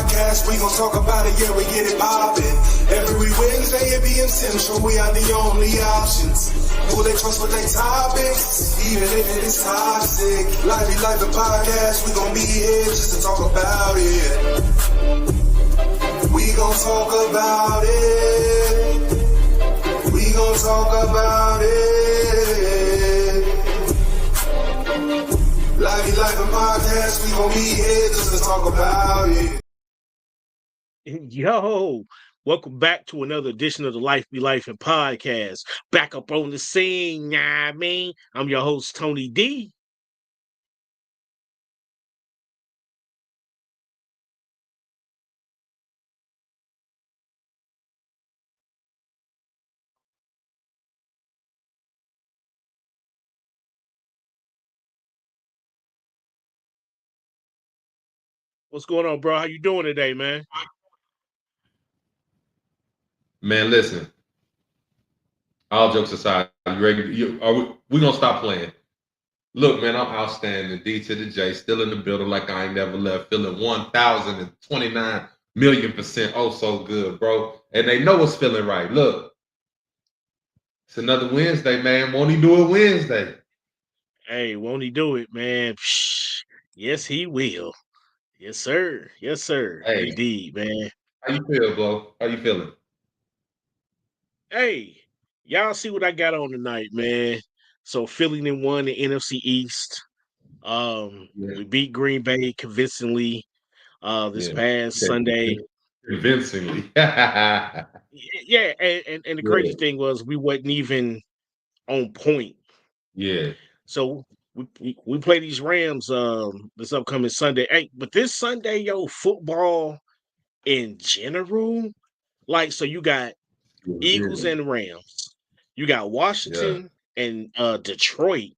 podcast, we gon' talk about it, yeah, we get it poppin'. Every Wednesday it be essential, we are the only options. Who they trust with their topics, even if it is toxic. Lively Life and Podcast, we gon' be here just to talk about it. We gon' talk about it. We gon' talk about it. Lively Life and Podcast, we gon' be here just to talk about it. Yo, welcome back to another edition of the Life Be Life and Podcast. Back up on the scene, nah, I mean, I'm your host, Tony D. What's going on, bro? How you doing today, man? Man, listen. All jokes aside, you ready? We gonna stop playing? Look, man, I'm outstanding. D to the J, still in the building like I ain't never left. Feeling 1,029,000,000% oh so good, bro. And they know it's feeling right. Look, it's another Wednesday, man. Won't he do it Wednesday? Hey, won't he do it, man? Psh, yes, he will. Yes, sir. Yes, sir. Hey. Indeed, man. How you feel, bro? How you feeling? Hey, y'all see what I got on tonight, man. So Philly then won the NFC East. We beat Green Bay convincingly this past Sunday. Convincingly. Yeah, and the crazy thing was we wasn't even on point. Yeah. So we play these Rams this upcoming Sunday. Hey, but this Sunday, yo, football in general, like, so you got Eagles and Rams, you got Washington and Detroit,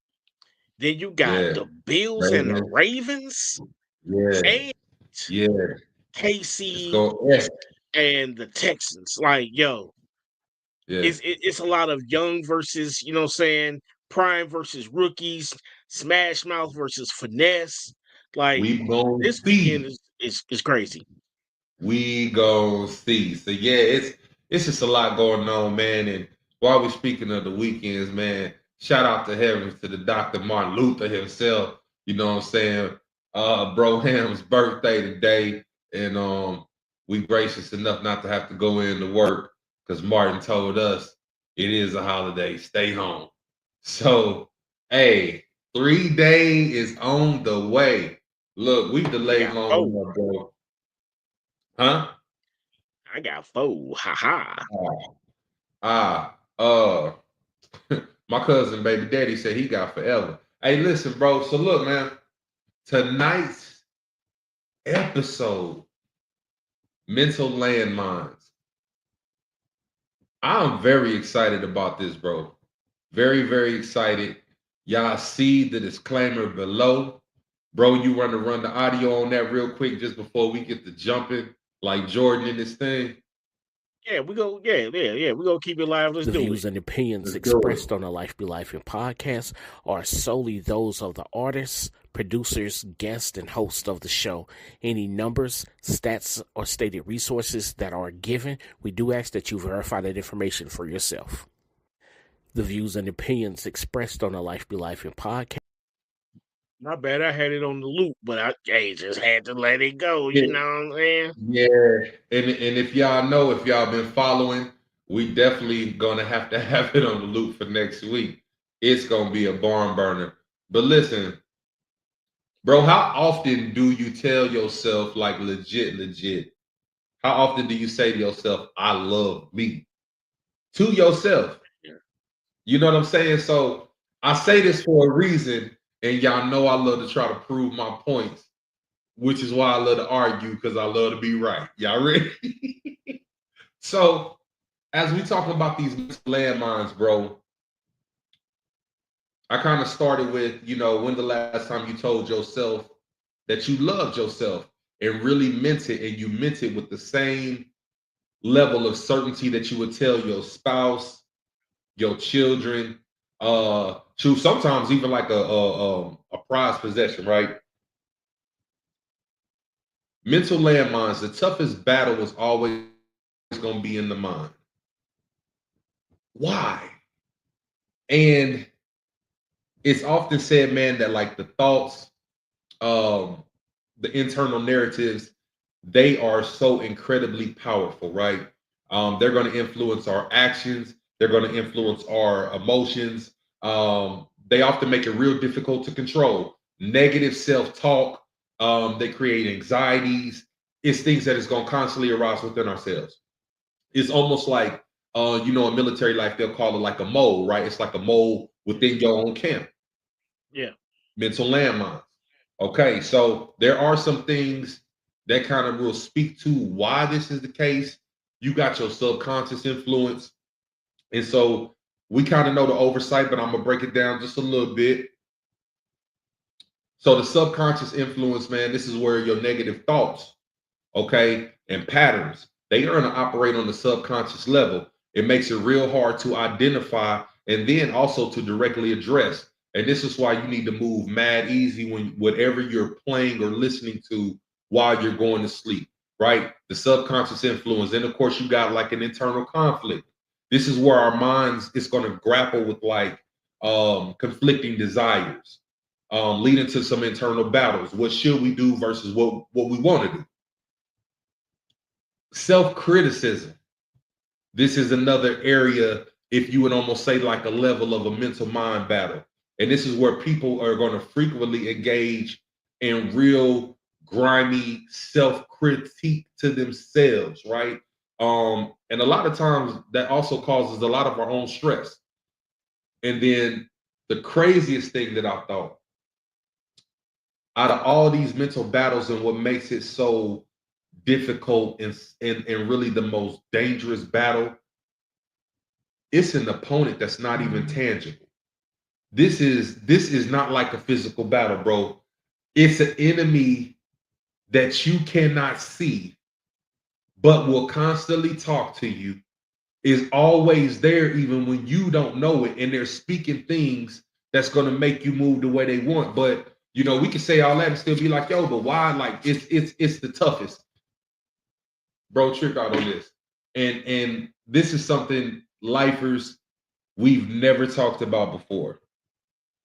then you got the Bills and the Ravens, and KC and the Texans. Like, yo, it's a lot of young versus, you know what I'm saying, prime versus rookies, smash mouth versus finesse. Like, this weekend is crazy. We go see. So yeah, it's just a lot going on, man. And while we're speaking of the weekends, man, shout out to heavens to the Dr. Martin Luther himself. You know what I'm saying? Bro Ham's birthday today. And we gracious enough not to have to go into work because Martin told us it is a holiday. Stay home. So, hey, 3 day is on the way. Look, we delayed long enough, bro. Huh? I got 4. Ha ha. My cousin baby daddy said he got forever. Hey, listen, bro. So look, man. Tonight's episode, mental landmines. I'm very excited about this, bro. Very, very excited. Y'all see the disclaimer below. Bro, you want to run the audio on that real quick just before we get to jumping like Jordan in this thing? Yeah, we go. Yeah. We gonna keep it live. Let's do it. The views and opinions expressed on the Life Be Life and podcast are solely those of the artists, producers, guests, and hosts of the show. Any numbers, stats, or stated resources that are given, we do ask that you verify that information for yourself. The views and opinions expressed on the Life Be Life and podcast. My bad, I had it on the loop, but I just had to let it go. You know what I'm saying? Yeah, and if y'all know, if y'all been following, we definitely gonna have to have it on the loop for next week. It's gonna be a barn burner. But listen, bro, how often do you tell yourself, like, legit? How often do you say to yourself, "I love me," to yourself? You know what I'm saying? So I say this for a reason. And y'all know I love to try to prove my points, which is why I love to argue, because I love to be right. Y'all ready? So, as we talk about these landmines, bro, I kind of started with, when the last time you told yourself that you loved yourself and really meant it, and you meant it with the same level of certainty that you would tell your spouse, your children, sometimes even like a prized possession, right? Mental landmines, the toughest battle is always going to be in the mind. Why? And it's often said, man, that like the thoughts, the internal narratives, they are so incredibly powerful, right? They're going to influence our actions. They're going to influence our emotions. They often make it real difficult to control. Negative self-talk. They create anxieties. It's things that is going to constantly arise within ourselves. It's almost like, in military life, they'll call it like a mole, right? It's like a mole within your own camp. Yeah. Mental landmines. Okay, so there are some things that kind of will speak to why this is the case. You got your subconscious influence. And so we kind of know the oversight, but I'm going to break it down just a little bit. So the subconscious influence, man, this is where your negative thoughts, okay, and patterns, they are going to operate on the subconscious level. It makes it real hard to identify and then also to directly address. And this is why you need to move mad easy when whatever you're playing or listening to while you're going to sleep, right? The subconscious influence. And of course, you got like an internal conflict. This is where our minds is going to grapple with like conflicting desires, leading to some internal battles. What should we do versus what we want to do? Self-criticism. This is another area, if you would almost say like a level of a mental mind battle. And this is where people are going to frequently engage in real grimy self-critique to themselves, right? And a lot of times that also causes a lot of our own stress. And then the craziest thing that I thought, out of all these mental battles and what makes it so difficult and really the most dangerous battle, it's an opponent that's not even tangible. This is not like a physical battle, bro. It's an enemy that you cannot see, but will constantly talk to you, is always there even when you don't know it, and they're speaking things that's going to make you move the way they want. But we can say all that and still be like, yo, but why? Like it's the toughest. Bro, trick out on this. And this is something lifers we've never talked about before,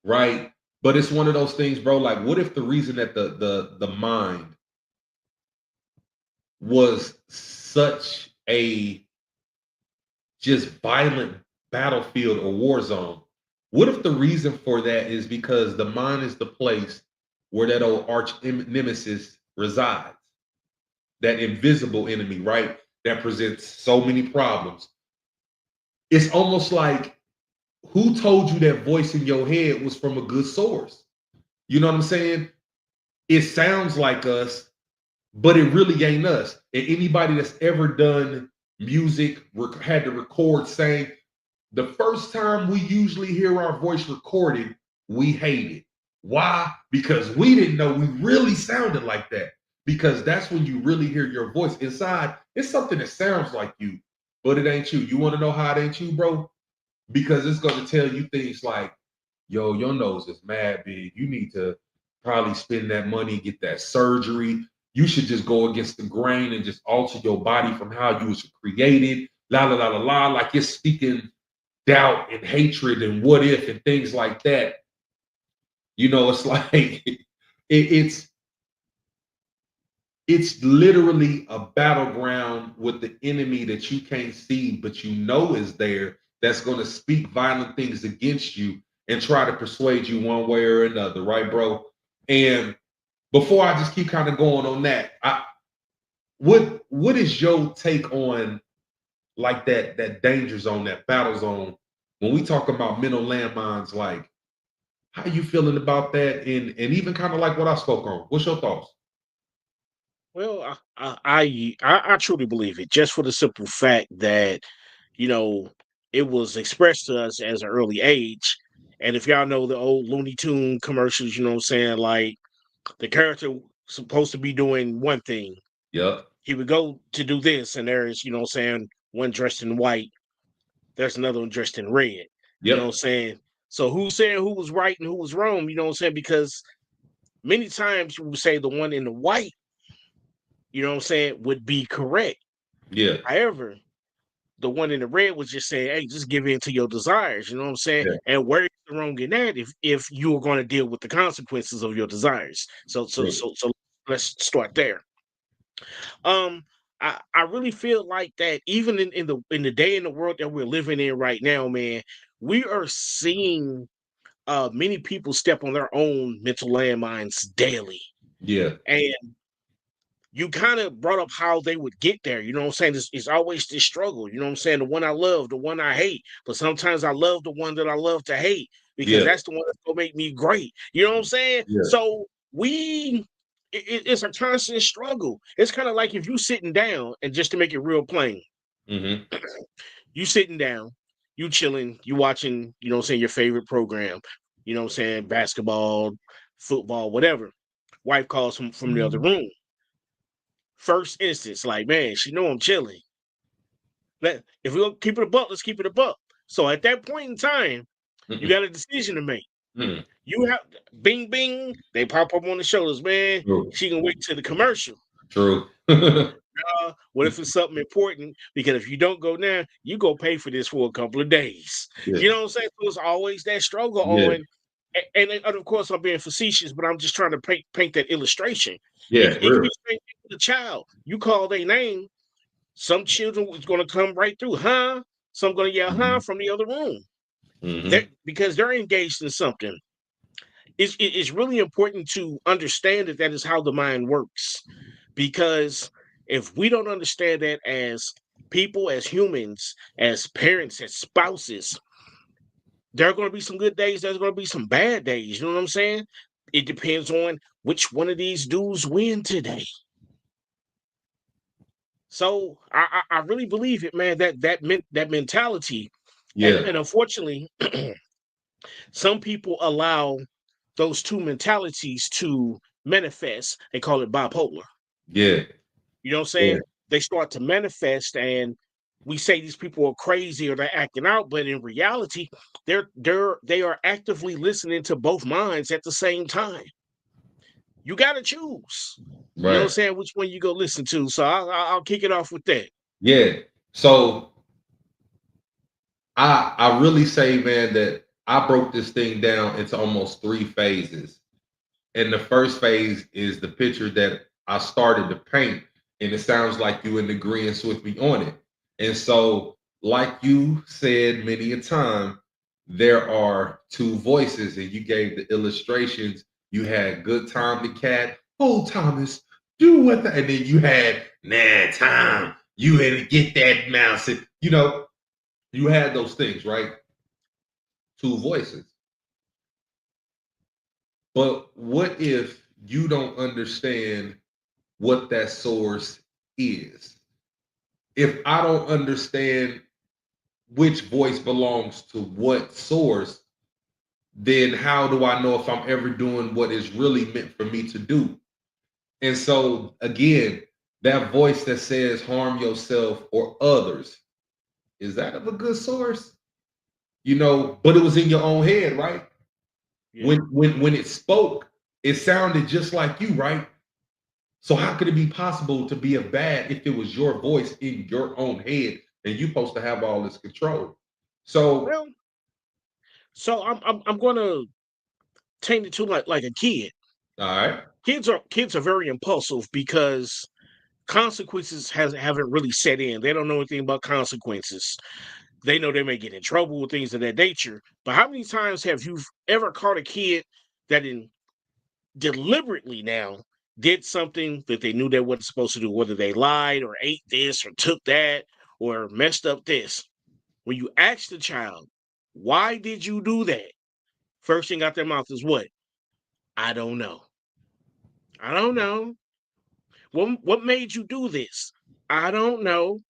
right? But it's one of those things, bro. Like, what if the reason that the mind was such a just violent battlefield or war zone? What if the reason for that is because the mind is the place where that old arch nemesis resides, that invisible enemy, right? That presents so many problems. It's almost like, who told you that voice in your head was from a good source? You know what I'm saying? It sounds like us, but it really ain't us. And anybody that's ever done music, had to record, saying, the first time we usually hear our voice recorded, we hate it. Why? Because we didn't know we really sounded like that. Because that's when you really hear your voice inside. It's something that sounds like you, but it ain't you. You want to know how it ain't you, bro? Because it's going to tell you things like, yo, your nose is mad big. You need to probably spend that money, get that surgery. You should just go against the grain and just alter your body from how you was created. La la la la la. Like it's speaking doubt and hatred and what if and things like that. It's like it's literally a battleground with the enemy that you can't see, but you know is there, that's going to speak violent things against you and try to persuade you one way or another, right, bro? And before I just keep kind of going on that, what is your take on like that danger zone, that battle zone, when we talk about mental landmines? Like, how you feeling about that, and even kind of like what I spoke on? What's your thoughts? Well, I truly believe it, just for the simple fact that you know it was expressed to us as an early age. And if y'all know the old Looney Tune commercials, you know what I'm saying, like the character supposed to be doing one thing, Yep. he would go to do this, and there's, you know what I'm saying, one dressed in white, there's another one dressed in red. You know what I'm Yep. saying? So who's saying who was right and who was wrong? You know what I'm saying? Because many times you would say the one in the white you know what I'm saying, would be correct. Yeah. However, the one in the red was just saying, hey, just give in to your desires, you know what I'm saying? Yeah. And where is the wrong in that if you are going to deal with the consequences of your desires? So let's start there. Um, I really feel like that even in the day in the world that we're living in right now, man, we are seeing many people step on their own mental landmines daily. Yeah. And you kind of brought up how they would get there. You know what I'm saying? It's always this struggle. You know what I'm saying? The one I love, the one I hate. But sometimes I love the one that I love to hate because Yeah. that's the one that's going to make me great. You know what I'm saying? Yeah. So it's a constant struggle. It's kind of like if you sitting down, and just to make it real plain, Mm-hmm. you sitting down, you chilling, you watching, you know what I'm saying, your favorite program, you know what I'm saying, basketball, football, whatever. Wife calls from the other room. First instance, like, man, she know I'm chilling. If we don't keep it a buck, let's keep it a buck. So at that point in time, you got a decision to make. Mm-hmm. You have bing bing, they pop up on the shoulders, man. True. She can wait to the commercial. True. What if it's something important? Because if you don't go now, you go pay for this for a couple of days. Yeah. You know what I'm saying? So it's always that struggle Yeah. on. And of course, I'm being facetious, but I'm just trying to paint that illustration. Yeah. It can be straight to the child. You call their name, some children is going to come right through, huh? Some going to yell, huh, from the other room. Mm-hmm. Because they're engaged in something. It's really important to understand that is how the mind works. Because if we don't understand that as people, as humans, as parents, as spouses, there are going to be some good days, there's going to be some bad days. You know what I'm saying? It depends on which one of these dudes win today. So I really believe it, man. That mentality, Yeah. and unfortunately, some people allow those two mentalities to manifest. They call it bipolar. Yeah. You know what I'm Yeah. saying? They start to manifest, and we say these people are crazy or they're acting out, but in reality, they are actively listening to both minds at the same time. You got to choose. You know what I'm Right. saying? Which one you go listen to. So I'll kick it off with that. Yeah. So I really say, man, that I broke this thing down into almost 3 phases. And the first phase is the picture that I started to paint, and it sounds like you in agreement with me on it. And so, like you said many a time, there are two voices, and you gave the illustrations. You had good time the cat, oh Thomas, do what the, and then you had nah Tom, you had to get that mouse. And, you had those things, right? Two voices. But what if you don't understand what that source is? If I don't understand which voice belongs to what source, then how do I know if I'm ever doing what is really meant for me to do? And so, again, that voice that says harm yourself or others, is that of a good source? But it was in your own head, right? Yeah. When it spoke, it sounded just like you, right? So how could it be possible to be a bad if it was your voice in your own head and you're supposed to have all this control? So Well, so I'm gonna taint it to like a kid. all right, Kids are very impulsive because consequences haven't really set in. They don't know anything about consequences. They know they may get in trouble with things of that nature. But how many times have you ever caught a kid that deliberately now did something that they knew they wasn't supposed to do, whether they lied or ate this or took that or messed up this? When you ask the child, why did you do that? First thing out their mouth is what? I don't know. I don't know. What made you do this? I don't know.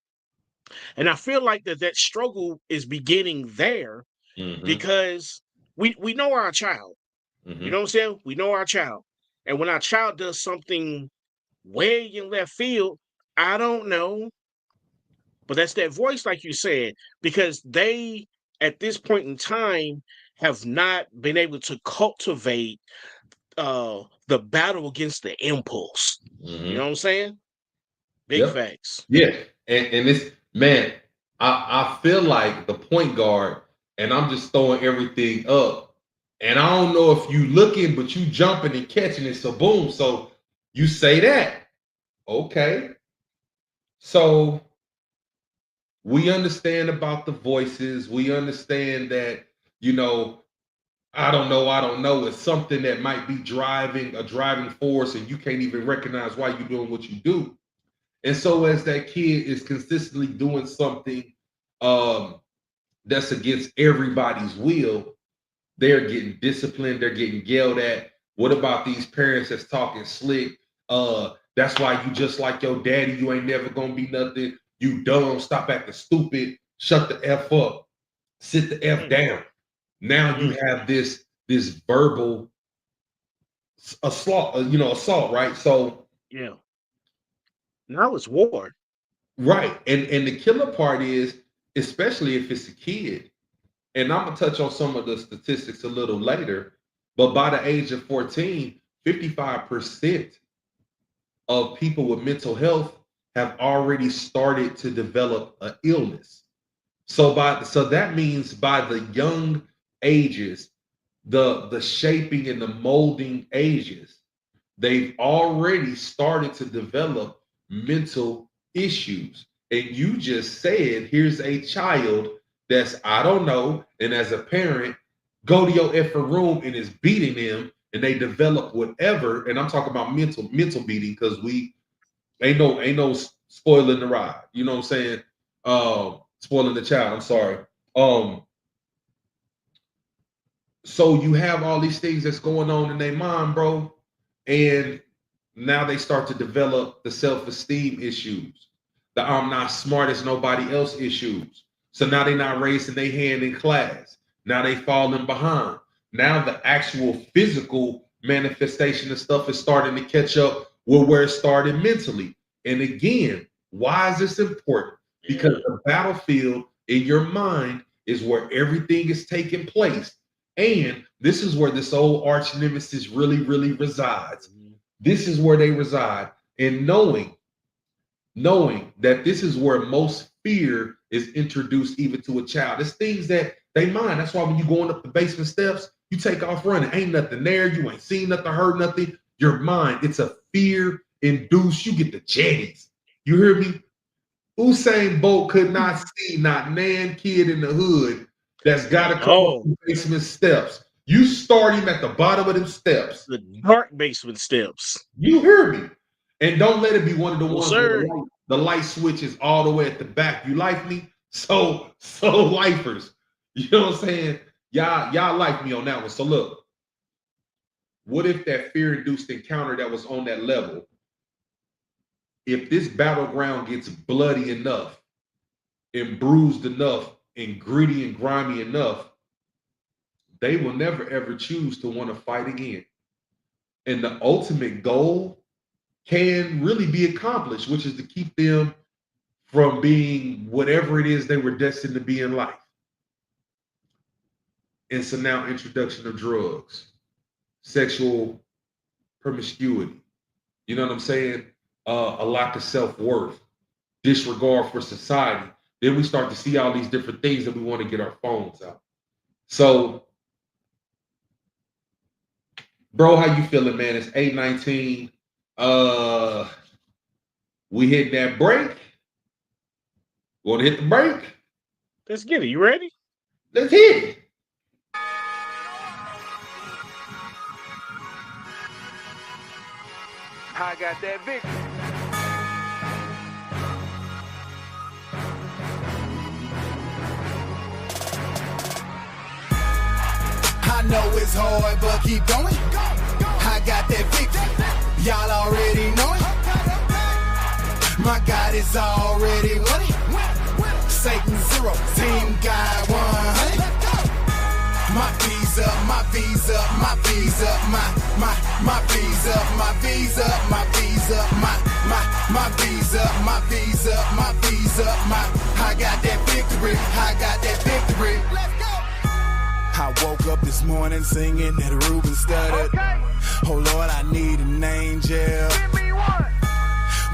And I feel like that struggle is beginning there mm-hmm, because we know our child. You mm-hmm, know what I'm saying? We know our child. And when our child does something way in left field, I don't know. But that's that voice, like you said, because they, at this point in time, have not been able to cultivate the battle against the impulse. You mm-hmm. know what I'm saying? Big facts. Yeah. And it's, man, I feel like the point guard, and I'm just throwing everything up. And I don't know if you looking, but you jumping and catching it. So boom. So you say that. Okay. So we understand about the voices. We understand that, I don't know. It's something that might be a driving force, and you can't even recognize why you're doing what you do. And so as that kid is consistently doing something that's against everybody's will, they're getting disciplined, they're getting yelled at. What about these parents that's talking slick? That's why you just like your daddy, you ain't never gonna be nothing. You dumb, stop acting stupid, shut the F up, sit the F down. Now you have this verbal assault, right? So yeah. Now it's war. Right. And the killer part is, especially if it's a kid, and I'm gonna touch on some of the statistics a little later, but by the age of 14, 55% of people with mental health have already started to develop an illness. So that means by the young ages, the shaping and the molding ages, they've already started to develop mental issues. And you just said, here's a child that's, I don't know, and as a parent, go to your effing room and is beating them, and they develop whatever. And I'm talking about mental beating, because we ain't no spoiling the ride. You know what I'm saying? Spoiling the child. I'm sorry. So you have all these things that's going on in their mind, bro, and now they start to develop the self-esteem issues, the I'm not smart as nobody else issues. So now they're not raising their hand in class. Now they falling behind. Now the actual physical manifestation of stuff is starting to catch up with where it started mentally. And again, why is this important? Because the battlefield in your mind is where everything is taking place. And this is where this old arch nemesis really, really resides. This is where they reside. And knowing that this is where most fear is introduced even to a child. It's things that they mind. That's why when you're going up the basement steps, you take off running. Ain't nothing there. You ain't seen nothing, heard nothing. Your mind, it's a fear-induced. You get the jetties. You hear me? Usain Bolt could not see not nan kid in the hood that's got to come up the basement steps. You start him at the bottom of them steps. The dark basement steps. You hear me? And don't let it be one of the ones where the light switch is all the way at the back. You like me? So lifers. You know what I'm saying? Y'all like me on that one. So look, what if that fear-induced encounter that was on that level, if this battleground gets bloody enough and bruised enough and gritty and grimy enough, they will never ever choose to want to fight again. And the ultimate goal can really be accomplished, which is to keep them from being whatever it is they were destined to be in life. And so now introduction of drugs, sexual promiscuity, you know what I'm saying? A lack of self-worth, disregard for society. Then we start to see all these different things that we want to get our phones out. So, bro, how you feeling, man? It's 8:19. We hit that break. Want to hit the break? Let's get it. You ready? Let's hit it. I got that victory. I know it's hard, but keep going. I got that victory. Y'all already know it. My God is already won it. Satan 0, team guy 100. My visa, my visa, my visa, my visa, my visa, my visa, my visa, my visa, my visa, I got that victory, I got that victory. Let's go. I woke up this morning singing that Ruben stuttered. Okay. Oh Lord, I need an angel. Give me one.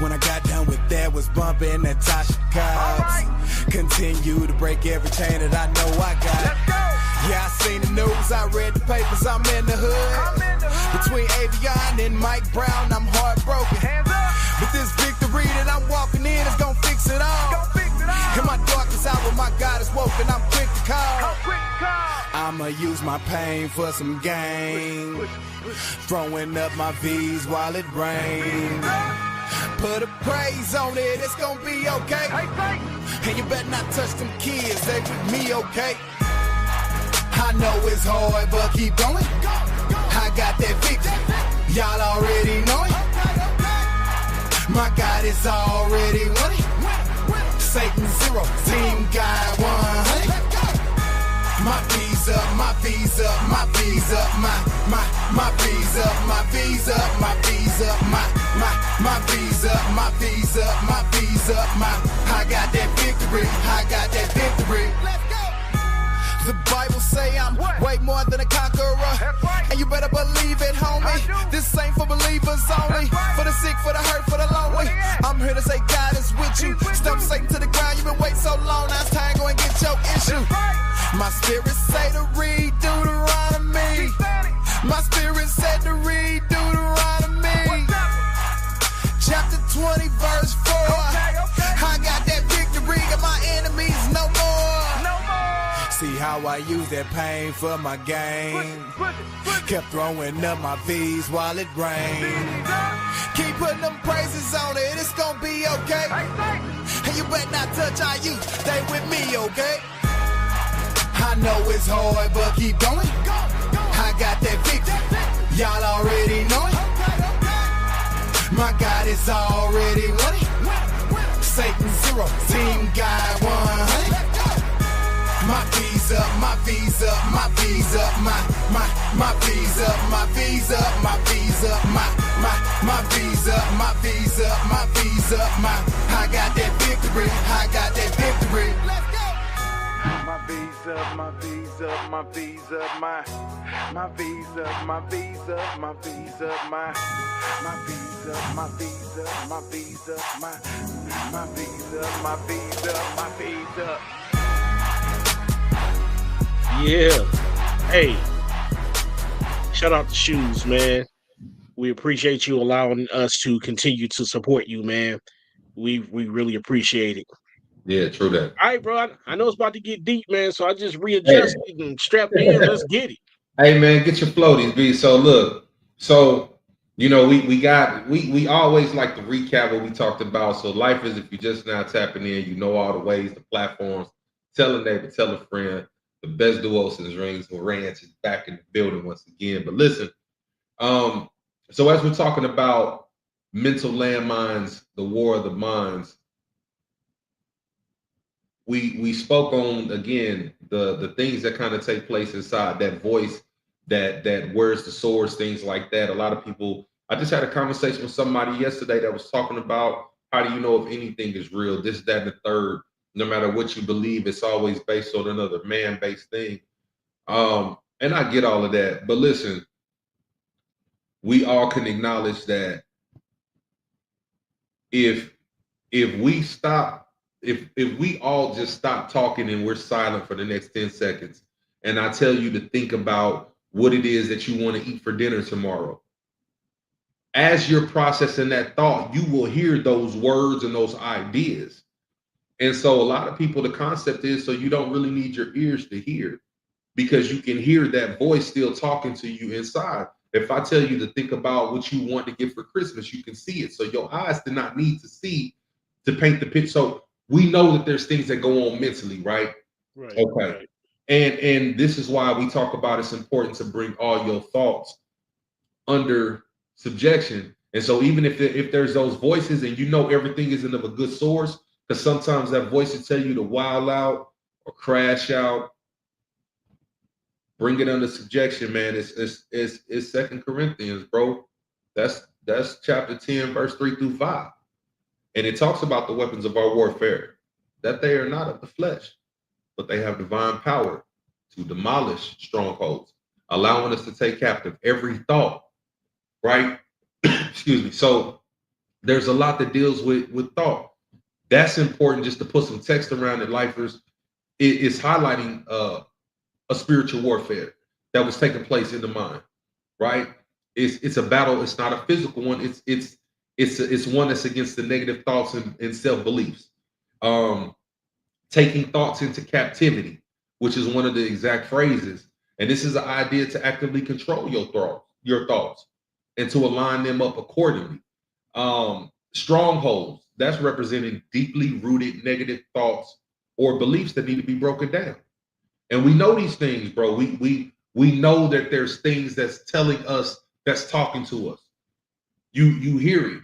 When I got done with that, was bumping that Tasha Cobbs. Continue to break every chain that I know I got. Yeah, I seen the news, I read the papers, I'm in the hood. Between Avion and Mike Brown, I'm heartbroken. But this victory that I'm walking in is gonna fix it all. In my darkest hour, my God is woken, I'm quick to call. I'ma use my pain for some gain. Throwing up my V's while it rains. Put a praise on it, it's gonna be okay. And you better not touch them kids, they with me, okay? I know it's hard, but keep going. I got that victory, y'all already know it. My God is already won it. Satan 0, team guy 100. My V's up, my V's up, my V's up, my V's up, my V's up, my V's up, my V's up, my V's up, my V's up, I got that victory, I got that victory. Let's go. The Bible say I'm way more than a conqueror, and you better believe it, homie. This ain't for believers only, for the sick, for the hurt, for the lonely. I'm here to say God is with you. Stump Satan to the ground, you've been waiting so long, now it's time to go and get your issue. My spirit say to read Deuteronomy. My spirit said to read Deuteronomy. Chapter 20, verse 4. I got that victory, got my enemies no more. See how I use that pain for my gain. Kept throwing up my V's while it rained. Keep putting them praises on it, it's gonna be okay. And you better not touch our youth, stay with me, okay? I know it's hard, but keep going. I got that victory, y'all already know it. My God is already won it. Satan 0, team guy 100. My V's up, my V's up, my V's up, my V's up, my V's up, my V's up, my V's up, my V's up, my V's up, I got that victory, I got that victory. Let's go. My V's up, my V's up, my V's up, my V's up, my V's up, my V's up, my V's up, my V's up, my V's up, my V's up, my V's up, my V's up. Yeah. Hey, shout out to Shoes, man. We appreciate you allowing us to continue to support you, man. We really appreciate it. Yeah, true that. All right, bro. I know it's about to get deep, man. So I just readjusted and strapped in. Let's get it. Hey man, get your floaties, B. So look, you know, we always like to recap what we talked about. So life is, if you're just now tapping in, you know all the ways, the platforms. Tell a neighbor, tell a friend. The best duos and rings or ranch is back in the building once again. But listen, so as we're talking about mental landmines, the war of the minds, we spoke on again the things that kind of take place inside that voice, that words, the swords, things like that. A lot of people. I just had a conversation with somebody yesterday that was talking about how do you know if anything is real, this, that, and the third. No matter what you believe, it's always based on another man-based thing. And I get all of that. But listen, we all can acknowledge that if we stop, if we all just stop talking and we're silent for the next 10 seconds, and I tell you to think about what it is that you want to eat for dinner tomorrow, as you're processing that thought, you will hear those words and those ideas. And so a lot of people, the concept is so you don't really need your ears to hear, because you can hear that voice still talking to you inside. If I tell you to think about what you want to get for Christmas, you can see it. So your eyes do not need to see to paint the picture. So we know that there's things that go on mentally, right? Right. Okay. Right. And this is why we talk about it's important to bring all your thoughts under subjection. And so even if there's those voices and you know everything isn't of a good source, because sometimes that voice will tell you to wild out or crash out. Bring it under subjection, man. It's 2 Corinthians, bro. That's chapter 10, verse 3 through 5. And it talks about the weapons of our warfare, that they are not of the flesh, but they have divine power to demolish strongholds, allowing us to take captive every thought, right? Excuse me. So there's a lot that deals with thought. That's important just to put some text around it, lifers. It's highlighting a spiritual warfare that was taking place in the mind, right? It's a battle. It's not a physical one. It's one that's against the negative thoughts and self beliefs. Taking thoughts into captivity, which is one of the exact phrases. And this is the idea to actively control your thoughts, and to align them up accordingly. Strongholds, that's representing deeply rooted negative thoughts or beliefs that need to be broken down. And we know these things, bro. We know that there's things that's telling us, that's talking to us. You hear it,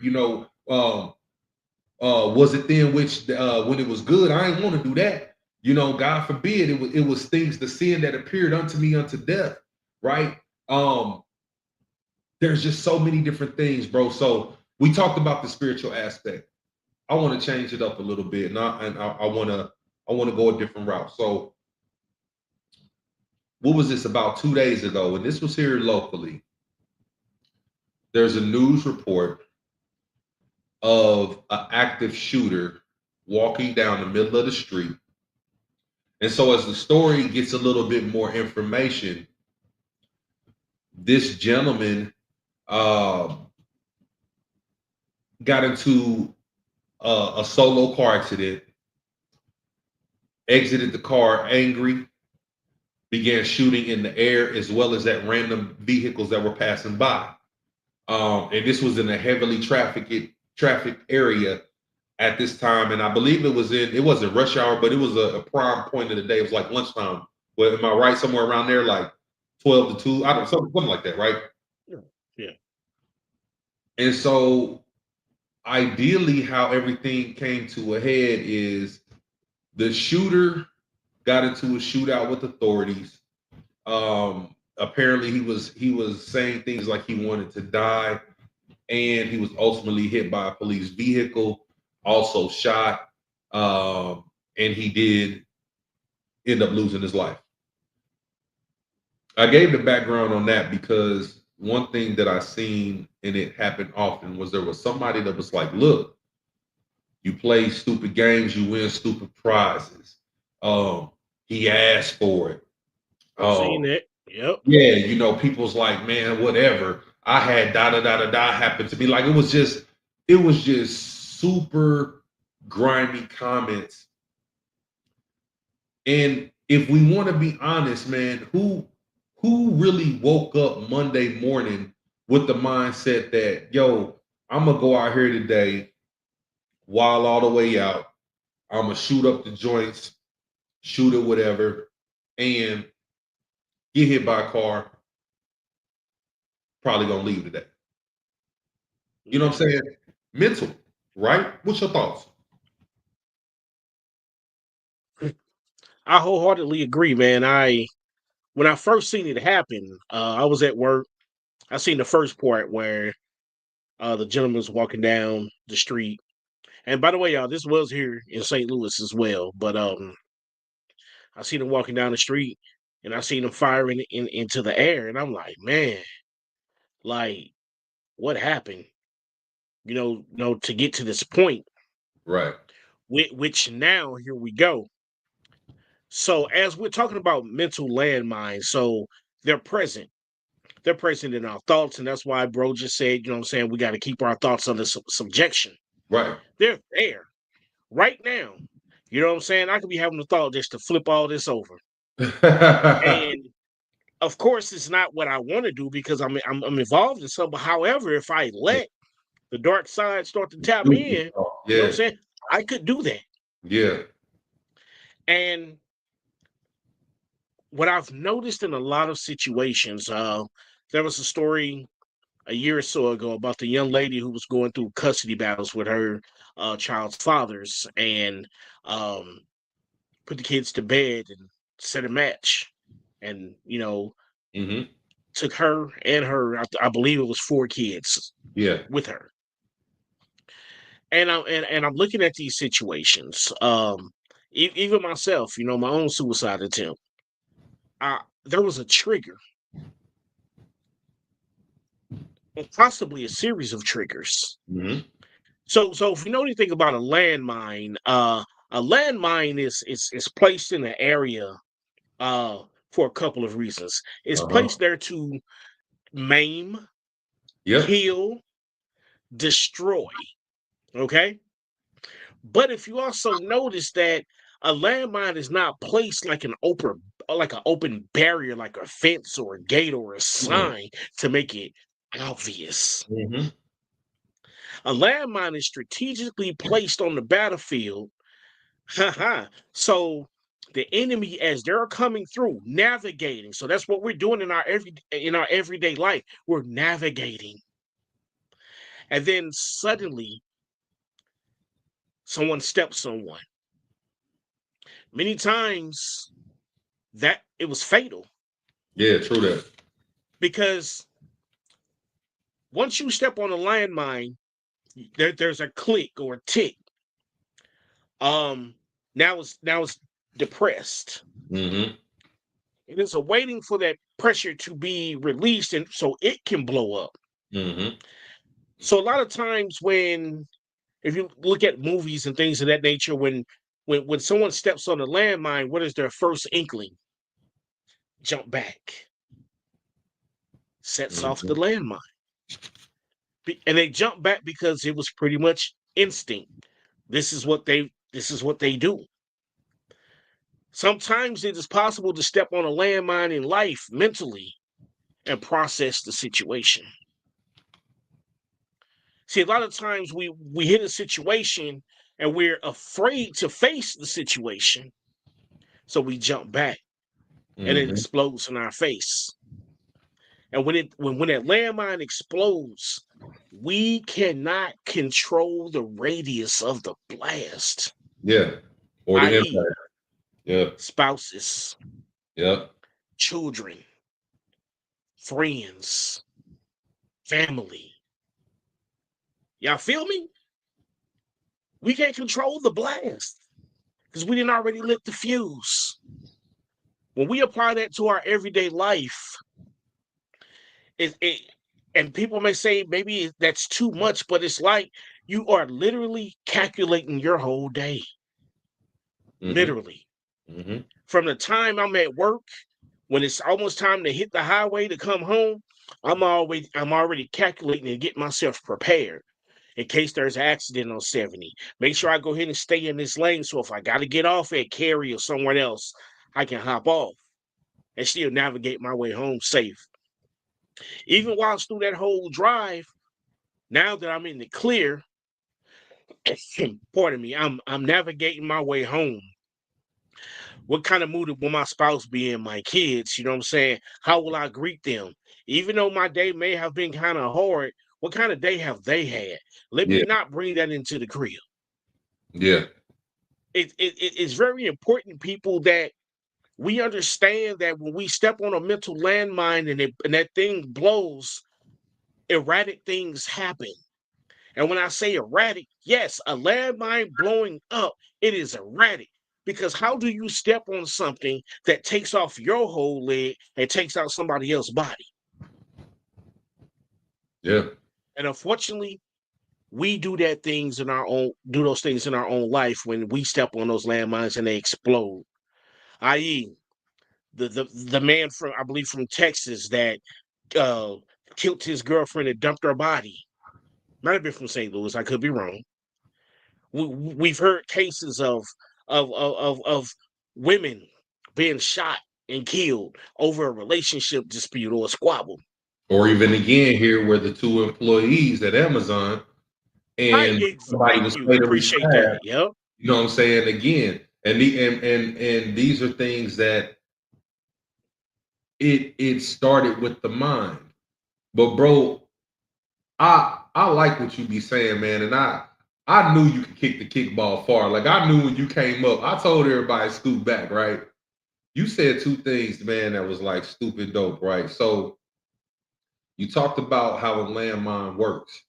was it then which when it was good, I didn't want to do that. God forbid, it was things, the sin that appeared unto me unto death, right? There's just so many different things, bro. So we talked about the spiritual aspect. I want to change it up a little bit, and I want to go a different route. So what was this, about 2 days ago, and this was here locally? There's a news report of an active shooter walking down the middle of the street. And so as the story gets a little bit more information, this gentleman got into a solo car accident, exited the car angry, began shooting in the air as well as at random vehicles that were passing by. And this was in a heavily trafficked area at this time. And I believe it wasn't rush hour, but it was a prime point of the day. It was like lunchtime. Well, am I right? Somewhere around there, like 12 to 2, I don't know, something like that, right? Yeah. And so ideally, how everything came to a head is the shooter got into a shootout with authorities. Apparently he was saying things like he wanted to die, and he was ultimately hit by a police vehicle, also shot, and he did end up losing his life. I gave the background on that because one thing that I seen, and it happened often, was there was somebody that was like, look, you play stupid games, you win stupid prizes. He asked for it. I've seen that. Yep. Yeah, people's like, man, whatever. I had da da da da da happen to me. Like it was just super grimy comments. And if we want to be honest, man, who really woke up Monday morning with the mindset that, yo, I'm gonna go out here today, wild all the way out. I'm gonna shoot up the joints, shoot it, whatever, and get hit by a car. Probably gonna leave today. You know what I'm saying? Mental, right? What's your thoughts? I wholeheartedly agree, man. When I first seen it happen, I was at work. I seen the first part where the gentleman was walking down the street. And by the way, y'all, this was here in St. Louis as well. But I seen him walking down the street, and I seen him firing into the air, and I'm like, man, like, what happened? To get to this point. Right. Which now here we go. So as we're talking about mental landmines, so they're present. They're present in our thoughts, and that's why bro just said, we got to keep our thoughts under subjection. Right. They're there right now. You know what I'm saying? I could be having a thought just to flip all this over. And of course, it's not what I want to do because I'm involved in something. However, if I let the dark side start to tap in, you know what I'm saying? I could do that. Yeah. And what I've noticed in a lot of situations, there was a story a year or so ago about the young lady who was going through custody battles with her child's fathers, and put the kids to bed and set a match, and took her and I believe it was 4 kids with her. And I'm looking at these situations, even myself, my own suicide attempt. There was a trigger, and possibly a series of triggers So if you know anything about a landmine is placed in an area for a couple of reasons. It's Uh-huh. placed there to maim, Yep. kill, destroy. Okay. But if you also notice that a landmine is not placed like an open barrier, like a fence or a gate or a sign to make it obvious. Mm-hmm. A landmine is strategically placed on the battlefield. So the enemy, as they're coming through, navigating. So that's what we're doing in our everyday life. We're navigating. And then suddenly someone steps on one. Many times that it was fatal Yeah, true that. because once you step on a landmine, there's a click or a tick. Um, now it's depressed. Mm-hmm. It is waiting for that pressure to be released, and so it can blow up. Mm-hmm. So a lot of times if you look at movies and things of that nature, when someone steps on a landmine, what is their first inkling? Jump back. Sets off the Mm-hmm. landmine. And they jump back because it was pretty much instinct. This is what they do. Sometimes it is possible to step on a landmine in life mentally and process the situation. See, a lot of times we hit a situation and we're afraid to face the situation, so we jump back and it Mm-hmm. explodes in our face. And when that landmine explodes, we cannot control the radius of the blast, Yeah. Or the i.e., impact. Yeah. spouses, Yep. children, friends, family. Y'all feel me? We can't control the blast because we didn't already lit the fuse. When we apply that to our everyday life, it and people may say maybe that's too much, but it's like you are literally calculating your whole day. Mm-hmm. Literally. Mm-hmm. From the time I'm at work, when it's almost time to hit the highway to come home, I'm already calculating and getting myself prepared in case there's an accident on 70. Make sure I go ahead and stay in this lane. So if I got to get off at Cary or somewhere else, I can hop off and still navigate my way home safe. Even whilst through that whole drive, now that I'm in the clear, pardon me, I'm navigating my way home. What kind of mood will my spouse be in, my kids? You know what I'm saying? How will I greet them? Even though my day may have been kind of hard, what kind of day have they had? Let me Yeah. not bring that into the crib. Yeah. It's very important, people, that we understand that when we step on a mental landmine and that thing blows, erratic things happen. And when I say erratic, yes, a landmine blowing up, it is erratic. Because how do you step on something that takes off your whole leg and takes out somebody else's body? Yeah. And unfortunately, we do those things in our own life when we step on those landmines and they explode. I.e., the man from, I believe, from Texas that uh, killed his girlfriend and dumped her body. Might have been from St. Louis. I could be wrong. We've heard cases of women being shot and killed over a relationship dispute or a squabble. Or even again here where the two employees at Amazon Right. and somebody Thank was you. later Appreciate that. retired. Yep. You know what I'm saying? Again, and these are things that it started with the mind. But bro, I like what you be saying, man, and I knew you could kick the kickball far. Like I knew when you came up, I told everybody scoot back, right? You said two things, man, that was like stupid dope, right? So you talked about how a landmine works,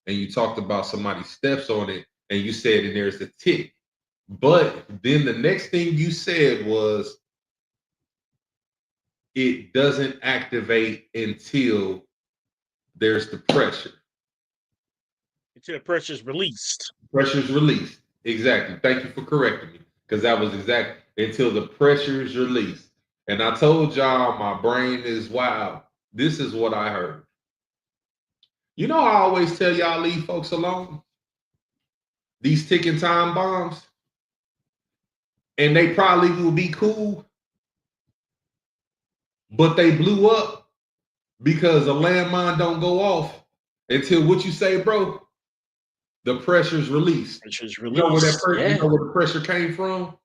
and you talked about somebody steps on it, and you said, and there's a tick. But then the next thing you said was it doesn't activate until there's the pressure. Until the pressure's released. Pressure's released. Exactly. Thank you for correcting me, because that was exactly until the pressure's released. And I told y'all my brain is wild. This is what I heard. You know, I always tell y'all leave folks alone. These ticking time bombs, and they probably will be cool, but they blew up because a landmine don't go off until what you say, bro. The pressure's released. Pressure's You know where released. you know where the pressure came from?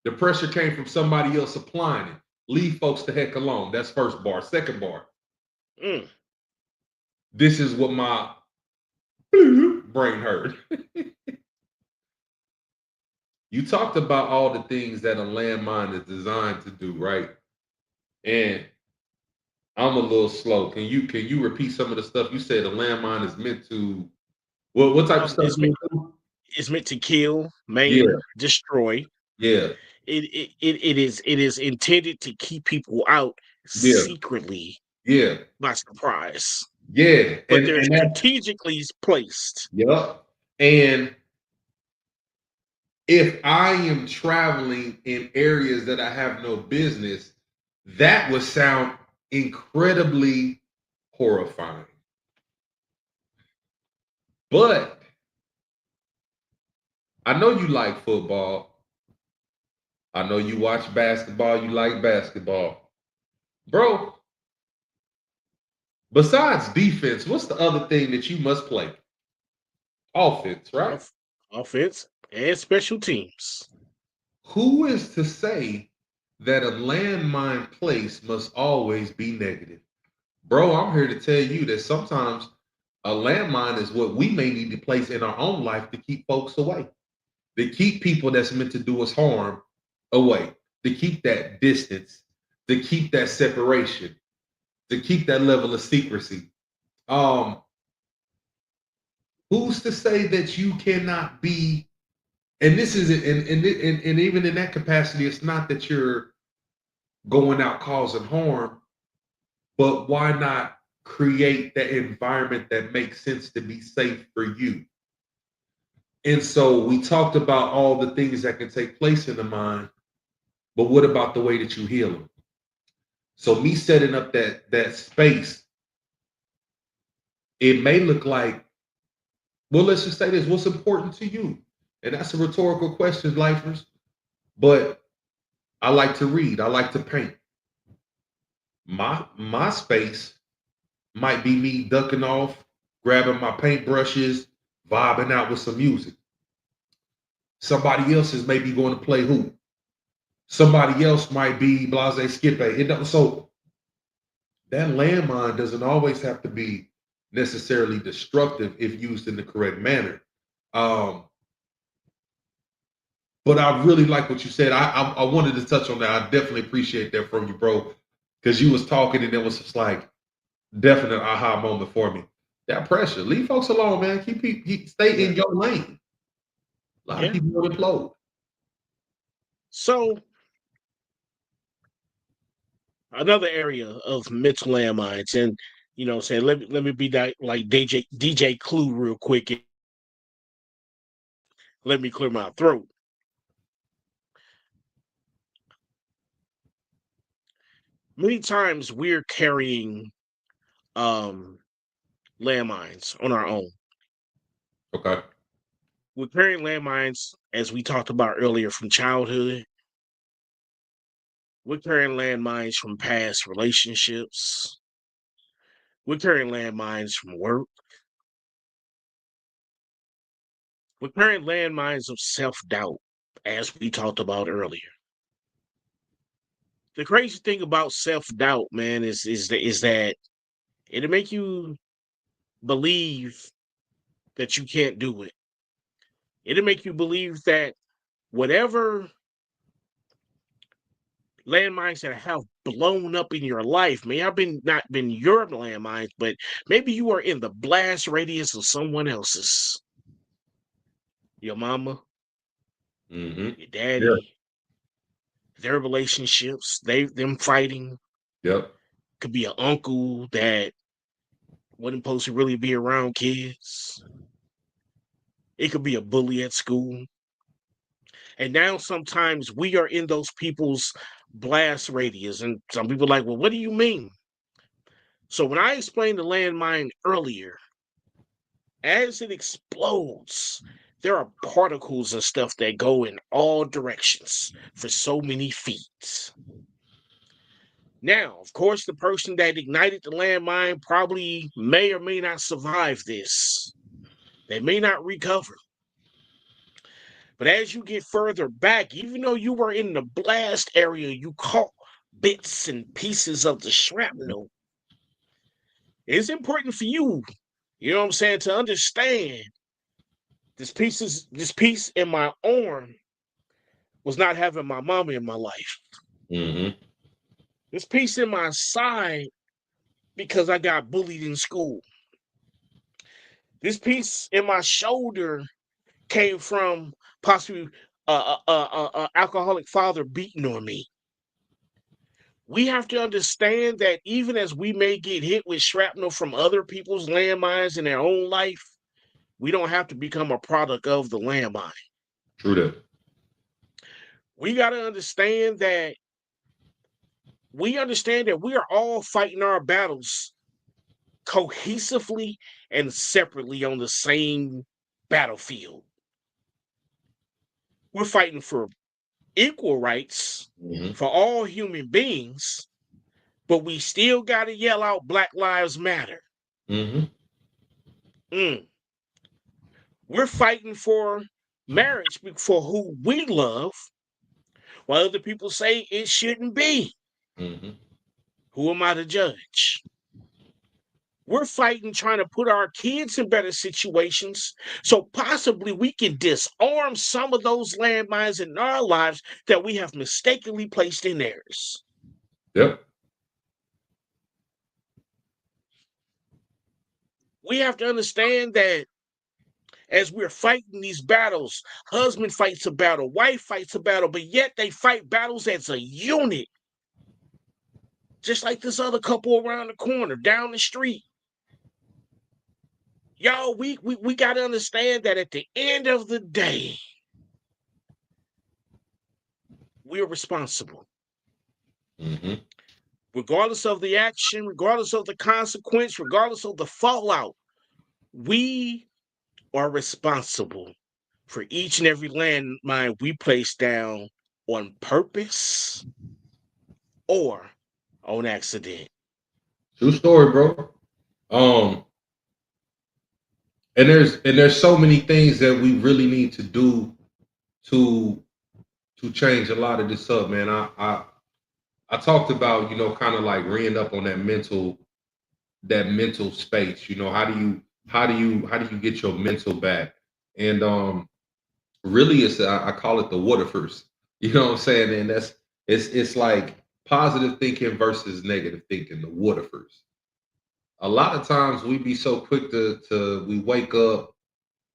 The pressure came from somebody else applying it. Leave folks the heck alone. That's first bar. Second bar. This is what my brain heard. You talked about all the things that a landmine is designed to do, right? And I'm a little slow. Can you repeat some of the stuff you said? A landmine is meant to. Well, what type of stuff? It's meant to kill, maim, Yeah. destroy. Yeah. It is intended to keep people out secretly. Yeah. By surprise. Yeah. But they're strategically placed. Yep. And if I am traveling in areas that I have no business, that would sound incredibly horrifying. But I know you like football. I know you watch basketball. You like basketball. Bro, besides defense, what's the other thing that you must play? Offense, right? Offense and special teams. Who is to say that a landmine place must always be negative? Bro, I'm here to tell you that sometimes a landmine is what we may need to place in our own life to keep folks away, to keep people that's meant to do us harm away, to keep that distance, to keep that separation, to keep that level of secrecy. Who's to say that you cannot be, and this isn't, and even in that capacity, it's not that you're going out causing harm, but why not create that environment that makes sense to be safe for you? And so we talked about all the things that can take place in the mind, but what about the way that you heal them? So me setting up that space, it may look like, well, let's just say this, what's important to you? And that's a rhetorical question, lifers. But I like to read, I like to paint. My space might be me ducking off, grabbing my paintbrushes, vibing out with some music. Somebody else is maybe going to play hoop. Somebody else might be blase skip a. So that landmine doesn't always have to be necessarily destructive if used in the correct manner. But I really like what you said. I wanted to touch on that. I definitely appreciate that from you, bro, because you was talking and it was just like definite aha moment for me. That pressure, leave folks alone, man. Stay in your lane. A lot of people will implode. So another area of mental landmines, and you know, saying let me be that like DJ Clue real quick. And let me clear my throat. Many times we're carrying landmines on our own. Okay. We're carrying landmines, as we talked about earlier, from childhood. We're carrying landmines from past relationships. We're carrying landmines from work. We're carrying landmines of self-doubt, as we talked about earlier. The crazy thing about self-doubt, man, is that it'll make you believe that you can't do it. It'll make you believe that whatever landmines that have blown up in your life may have not been your landmines, but maybe you are in the blast radius of someone else's. Your mama, your daddy, their relationships, them fighting. Yep. Could be an uncle that wasn't supposed to really be around kids. It could be a bully at school. And now sometimes we are in those people's blast radius. And some people are like, well, what do you mean? So when I explained the landmine earlier, as it explodes, there are particles and stuff that go in all directions for so many feet. Now, of course, the person that ignited the landmine probably may or may not survive this. They may not recover. But as you get further back, even though you were in the blast area, you caught bits and pieces of the shrapnel. It's important for you, you know what I'm saying, to understand this piece in my arm was not having my mama in my life. Mm-hmm. This piece in my side because I got bullied in school. This piece in my shoulder came from possibly alcoholic father beating on me. We have to understand that even as we may get hit with shrapnel from other people's landmines in their own life, we don't have to become a product of the landmine. True that. We got to understand that we are all fighting our battles cohesively and separately on the same battlefield. We're fighting for equal rights for all human beings, but we still got to yell out Black Lives Matter. We're fighting for marriage for who we love, while other people say it shouldn't be. Who am I to judge? We're fighting trying to put our kids in better situations so possibly we can disarm some of those landmines in our lives that we have mistakenly placed in theirs. Yep. We have to understand that as we're fighting these battles, husband fights a battle, wife fights a battle, but yet they fight battles as a unit. Just like this other couple around the corner, down the street. Y'all, we got to understand that at the end of the day, we're responsible. Regardless of the action, regardless of the consequence, regardless of the fallout, we are responsible for each and every landmine we place down on purpose or on accident. True story, bro. And there's so many things that we really need to do to change a lot of this up, man. I talked about, kind of like reeing up on that mental space. How do you get your mental back? And really I call it the Waterfors. You know what I'm saying? And it's like positive thinking versus negative thinking, the Waterfors. A lot of times we be so quick to we wake up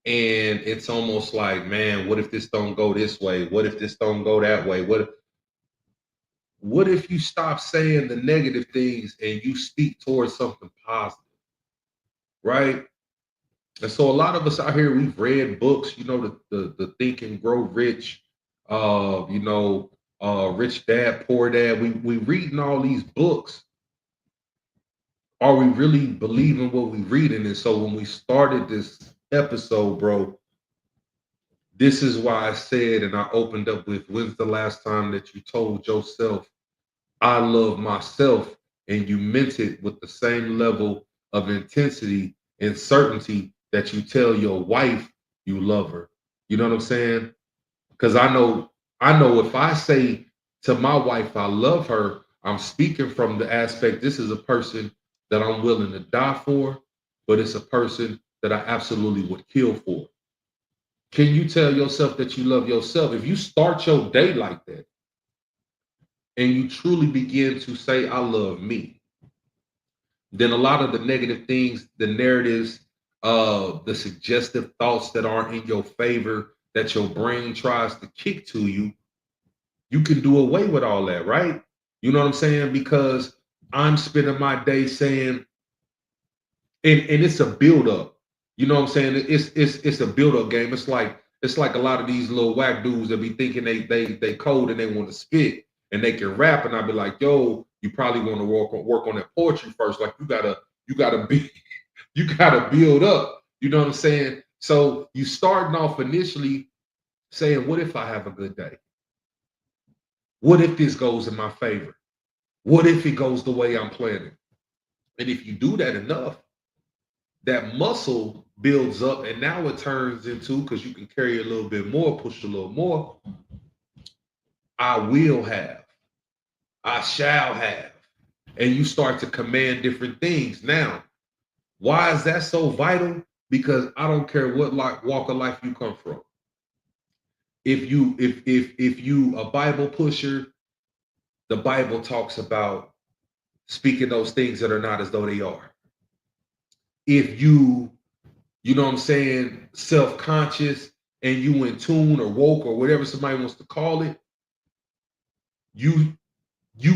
and it's almost like, man, what if this don't go this way? What if this don't go that way? What if you stop saying the negative things and you speak towards something positive? Right? And so a lot of us out here, we've read books, the Think and Grow Rich, Rich Dad, Poor Dad. We reading all these books. Are we really believing what we reading? And so when we started this episode, bro, this is why I said, and I opened up with, when's the last time that you told yourself, I love myself, and you meant it with the same level of intensity and certainty that you tell your wife you love her? You know what I'm saying? Because I know if I say to my wife I love her, I'm speaking from the aspect, this is a person that I'm willing to die for, but it's a person that I absolutely would kill for. Can you tell yourself that you love yourself? If you start your day like that and you truly begin to say, I love me, then a lot of the negative things, the narratives, the suggestive thoughts that aren't in your favor, that your brain tries to kick to you, you can do away with all that, right? You know what I'm saying? Because I'm spending my day saying, and it's a buildup. You know what I'm saying? It's a build up game. It's like a lot of these little whack dudes that be thinking they code and they want to spit and they can rap, and I'd be like, yo, you probably want to work on that poetry first. Like you gotta be you gotta build up. You know what I'm saying? So you starting off initially saying, what if I have a good day? What if this goes in my favor? What if it goes the way I'm planning? And if you do that enough, that muscle builds up, and now it turns into, because you can carry a little bit more, push a little more. I will have, I shall have. And you start to command different things. Now, why is that so vital? Because I don't care what walk of life you come from. If you a Bible pusher, the Bible talks about speaking those things that are not as though they are. If you know what I'm saying, self-conscious and you in tune or woke or whatever somebody wants to call it, you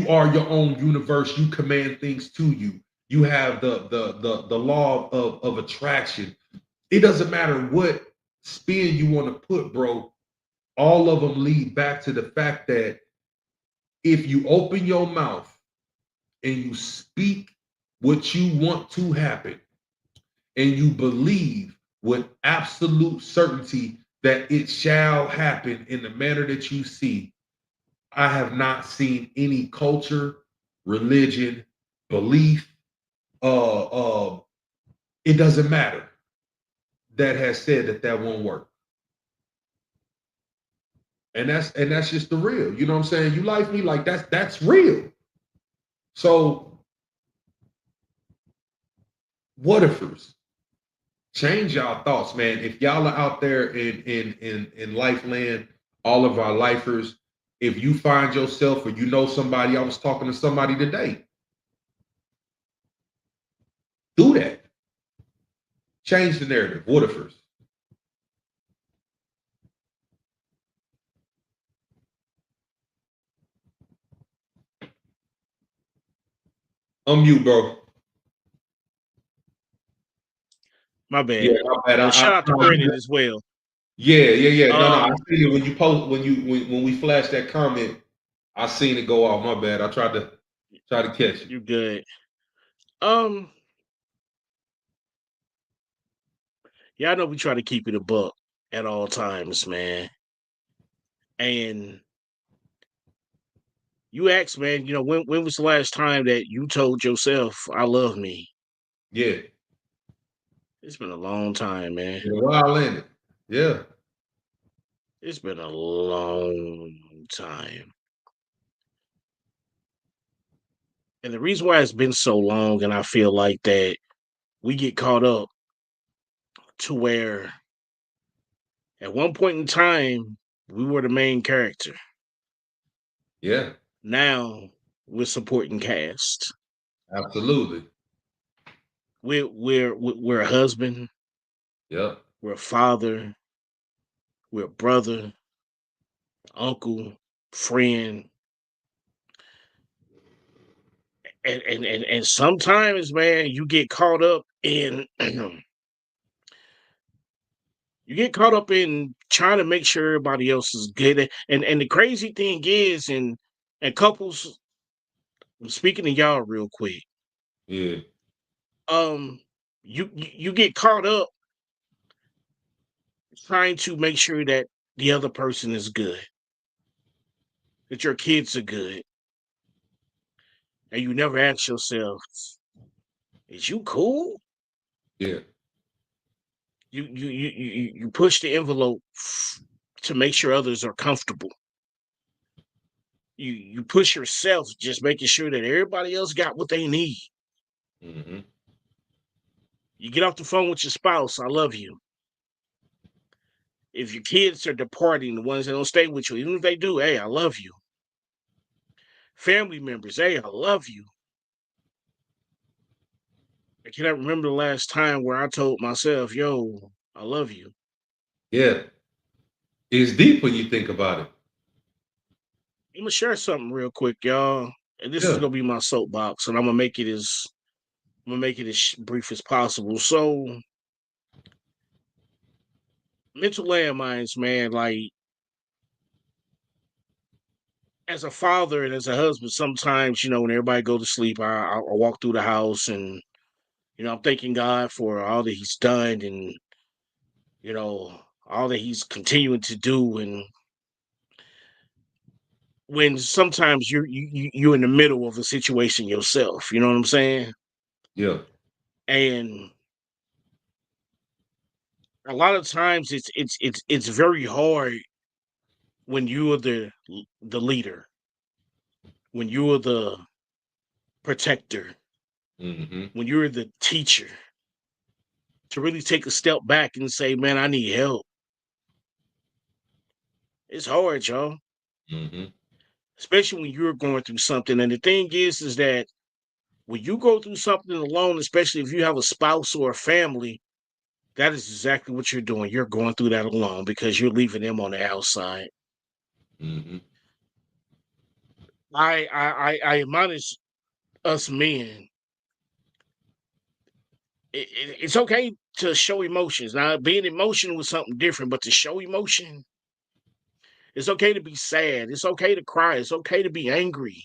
are your own universe. You command things to you. You have the law of attraction. It doesn't matter what spin you want to put, bro. All of them lead back to the fact that if you open your mouth and you speak what you want to happen, and you believe with absolute certainty that it shall happen in the manner that you see, I have not seen any culture, religion, belief, it doesn't matter, that has said that won't work. And that's just the real. You know what I'm saying? You like me, like that's real. So what ifers? Change y'all thoughts, man. If y'all are out there in life land, all of our lifers, if you find yourself or you know somebody, I was talking to somebody today, do that. Change the narrative. What ifers? Unmute, bro. My bad. Yeah, my bad. And shout out to Brendan as well. Yeah. No. I seen it when you post when we flashed that comment. I seen it go off. My bad. I tried to catch it. You good. Yeah, I know we try to keep it a buck at all times, man. And you asked, man, you know, when was the last time that you told yourself, I love me? Yeah. It's been a long time, man. A while in it. Yeah. It's been a long time. And the reason why it's been so long, and I feel like that we get caught up to where at one point in time, we were the main character. Yeah. Now we're supporting cast. Absolutely. We're a husband, Yep. we're a father, we're a brother, uncle, friend. And sometimes, man, you get caught up in you get caught up in trying to make sure everybody else is good. And the crazy thing is, and couples, I'm speaking to y'all real quick. Yeah. You get caught up trying to make sure that the other person is good, that your kids are good, and you never ask yourself, "Is you cool?" Yeah. You push the envelope to make sure others are comfortable. You push yourself, just making sure that everybody else got what they need. Mm-hmm. You get off the phone with your spouse, I love you. If your kids are departing, the ones that don't stay with you, even if they do, hey, I love you. Family members, hey, I love you. I cannot remember the last time where I told myself, yo, I love you. Yeah. It's deep when you think about it. I'm gonna share something real quick, y'all. And this is Yeah. gonna be my soapbox, and I'm gonna make it as brief as possible. So mental landmines, man. Like, as a father and as a husband, sometimes, when everybody go to sleep, I walk through the house and, I'm thanking God for all that He's done and, all that He's continuing to do. And when sometimes you're in the middle of a situation yourself, you know what I'm saying? Yeah. And a lot of times it's very hard when you are the leader, when you are the protector, Mm-hmm. when you're the teacher, to really take a step back and say, man, I need help. It's hard, y'all. Mm-hmm. Especially when you're going through something. And the thing is that when you go through something alone, especially if you have a spouse or a family, that is exactly what you're doing. You're going through that alone because you're leaving them on the outside. Mm-hmm. I admonish us men. It's okay to show emotions. Now, being emotional is something different, but to show emotion, it's okay to be sad. It's okay to cry. It's okay to be angry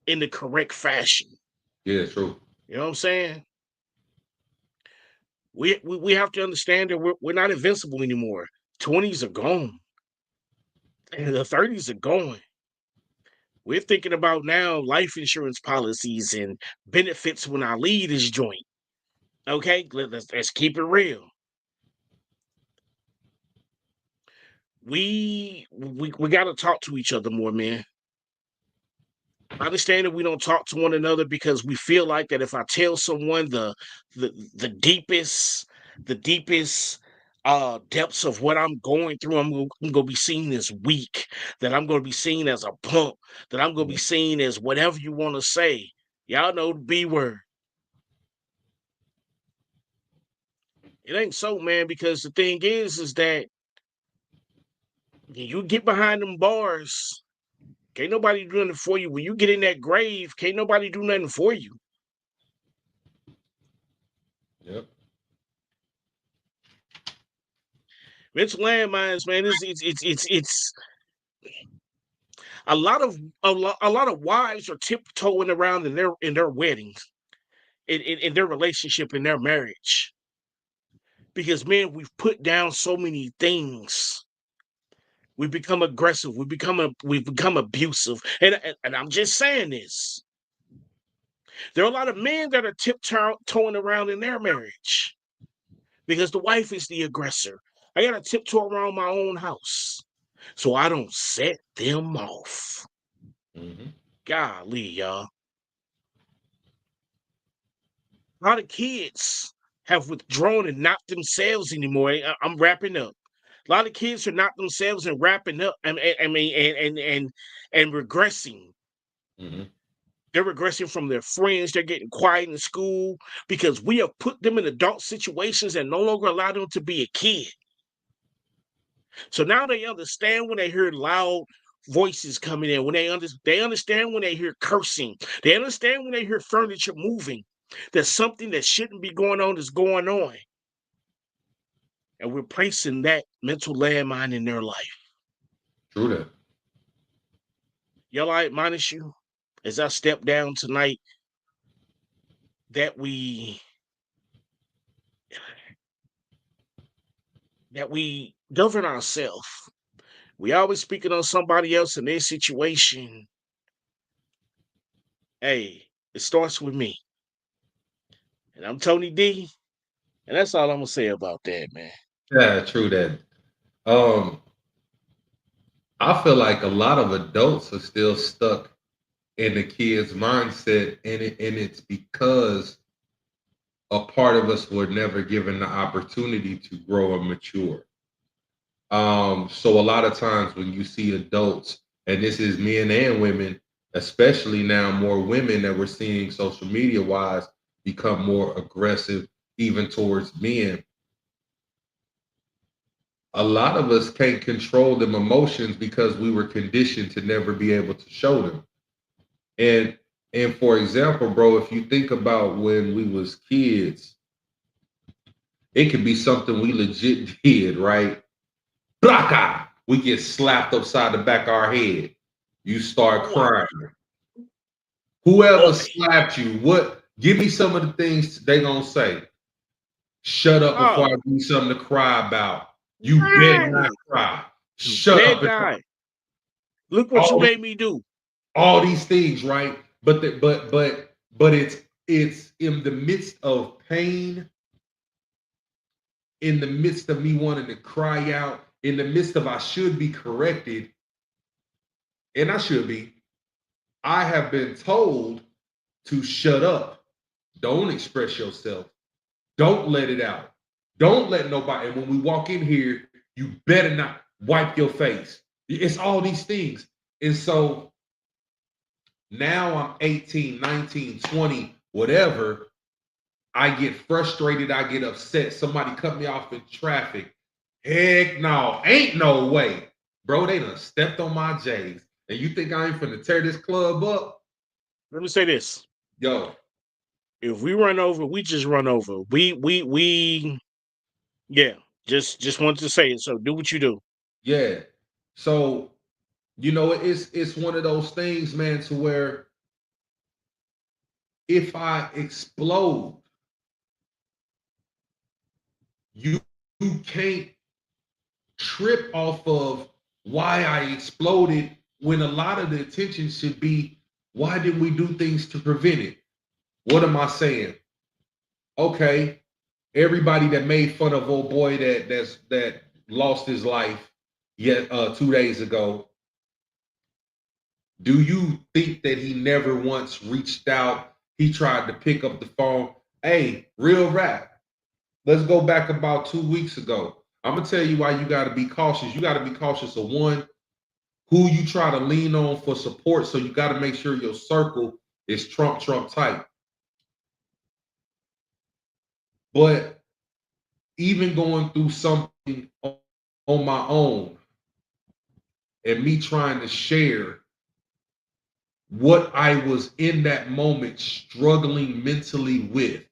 in the correct fashion. Yeah, true. You know what I'm saying? We have to understand that we're not invincible anymore. 20s are gone, and the 30s are going. We're thinking about now life insurance policies and benefits when our lead is joint. Okay, let's keep it real. We got to talk to each other more, man. I understand that we don't talk to one another because we feel like that if I tell someone the deepest depths of what I'm going through, I'm going to be seen as weak, that I'm going to be seen as a punk, that I'm going to be seen as whatever you want to say. Y'all know the B word. It ain't so, man, because the thing is that you get behind them bars, can't nobody do nothing for you. When you get in that grave, can't nobody do nothing for you. Yep. Mental landmines, man. It's a lot of wives are tiptoeing around in their weddings, in their relationship, in their marriage, because man, we've put down so many things. We become aggressive. We become abusive, and I'm just saying this. There are a lot of men that are tiptoeing around in their marriage because the wife is the aggressor. I gotta tiptoe around my own house so I don't set them off. Mm-hmm. Golly, y'all. A lot of kids have withdrawn and not themselves anymore. I'm wrapping up. A lot of kids are not themselves and wrapping up. I mean, and regressing. Mm-hmm. They're regressing from their friends. They're getting quiet in school because we have put them in adult situations and no longer allow them to be a kid. So now they understand when they hear loud voices coming in, when they understand when they hear cursing, they understand when they hear furniture moving, that something that shouldn't be going on is going on. And we're placing that mental landmine in their life. True that. Y'all, I admonish you as I step down tonight that we govern ourselves. We always speaking on somebody else in their situation. Hey, it starts with me. And I'm Tony D. And that's all I'm gonna say about that, man. Yeah, true that. Um, I feel like a lot of adults are still stuck in the kids' mindset, and it's because a part of us were never given the opportunity to grow and mature. So a lot of times when you see adults, and this is men and women, especially now more women that we're seeing social media wise become more aggressive even towards men. A lot of us can't control them emotions because we were conditioned to never be able to show them. And for example, bro, if you think about when we was kids, it could be something we legit did, right? Braka, we get slapped upside the back of our head. You start crying. Whoever slapped you, what? Give me some of the things they gonna say. Shut up before I do something to cry about. You better not cry. Shut up. Look what you made me do. All these things, right? But it's in the midst of pain, in the midst of me wanting to cry out, in the midst of I should be corrected, and I should be. I have been told to shut up. Don't express yourself. Don't let it out. Don't let nobody. And when we walk in here, you better not wipe your face. It's all these things. And so now I'm 18, 19, 20, whatever. I get frustrated. I get upset. Somebody cut me off in traffic. Heck no. Ain't no way. Bro, they done stepped on my J's. And you think I ain't finna tear this club up? Let me say this. Yo. If we run over, we just run over. Yeah. Just wanted to say it. So do what you do. Yeah. So, you know, it's one of those things, man, to where if I explode, you can't trip off of why I exploded when a lot of the attention should be, why didn't we do things to prevent it? What am I saying? Okay, everybody that made fun of old boy that lost his life 2 days ago, do you think that he never once reached out? He tried to pick up the phone. Hey, real rap. Let's go back about 2 weeks ago. I'm gonna tell you why you gotta be cautious. You gotta be cautious of one, who you try to lean on for support. So you gotta make sure your circle is Trump tight. But even going through something on my own and me trying to share what I was in that moment struggling mentally with.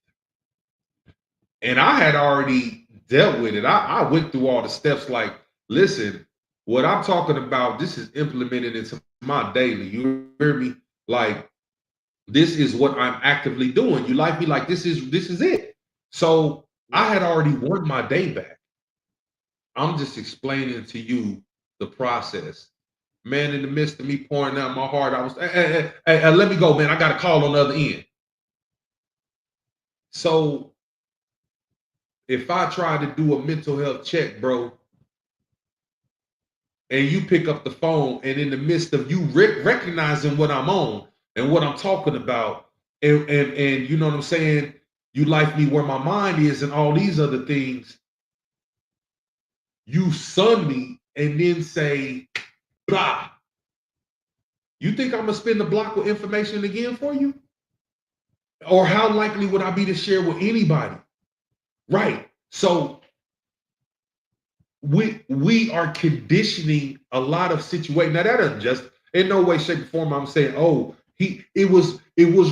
And I had already dealt with it. I went through all the steps like, listen, what I'm talking about, this is implemented into my daily. You hear me? Like, this is what I'm actively doing. You like me? Like, this is it. So I had already won my day back. I'm just explaining to you the process. Man, in the midst of me pouring out my heart, I was, hey, let me go, man. I got a call on the other end. So if I try to do a mental health check, bro, and you pick up the phone, and in the midst of you recognizing what I'm on and what I'm talking about, and you know what I'm saying, you like me where my mind is and all these other things, you sun me and then say, blah. You think I'm gonna spin the block with information again for you? Or how likely would I be to share with anybody? Right. So we are conditioning a lot of situations. Now that doesn't just in no way, shape, or form I'm saying, oh, it was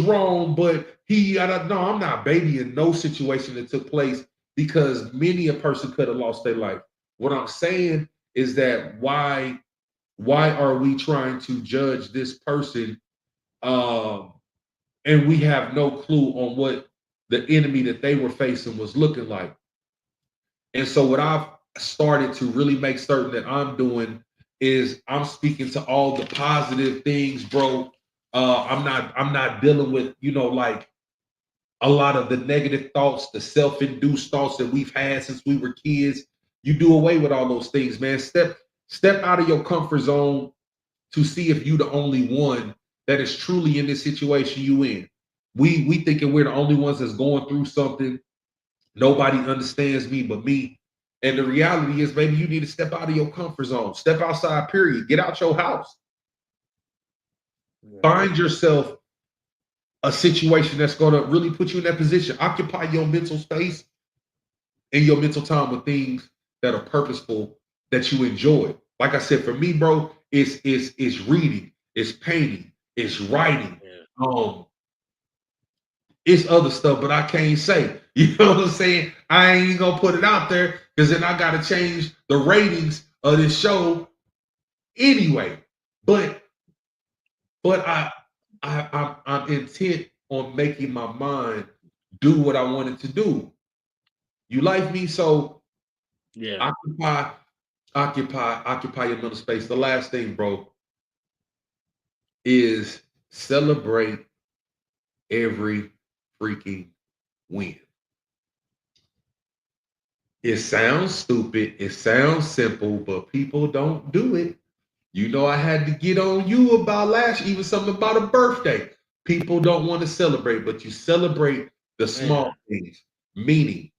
wrong, but no, I'm not babying no situation that took place because many a person could have lost their life. What I'm saying is that why are we trying to judge this person and we have no clue on what the enemy that they were facing was looking like? And so what I've started to really make certain that I'm doing is I'm speaking to all the positive things, bro. I'm not dealing with, like a lot of the negative thoughts, the self-induced thoughts that we've had since we were kids. You do away with all those things, man. Step out of your comfort zone to see if you're the only one that is truly in this situation you in. We thinking we're the only ones that's going through something. Nobody understands me but me. And the reality is, maybe you need to step out of your comfort zone. Step outside, period. Get out your house. Yeah. Find yourself a situation that's going to really put you in that position. Occupy your mental space and your mental time with things that are purposeful, that you enjoy. Like I said, for me, bro, it's reading, it's painting, it's writing. Yeah. It's other stuff, but I can't say. You know what I'm saying? I ain't gonna put it out there because then I gotta change the ratings of this show anyway. But I'm intent on making my mind do what I wanted to do. You like me, so Yeah. occupy your mental space. The last thing, bro, is celebrate every freaking win. It sounds stupid, it sounds simple, but people don't do it. You know, I had to get on you about even something about a birthday. People don't want to celebrate, but you celebrate the small things. Meaning,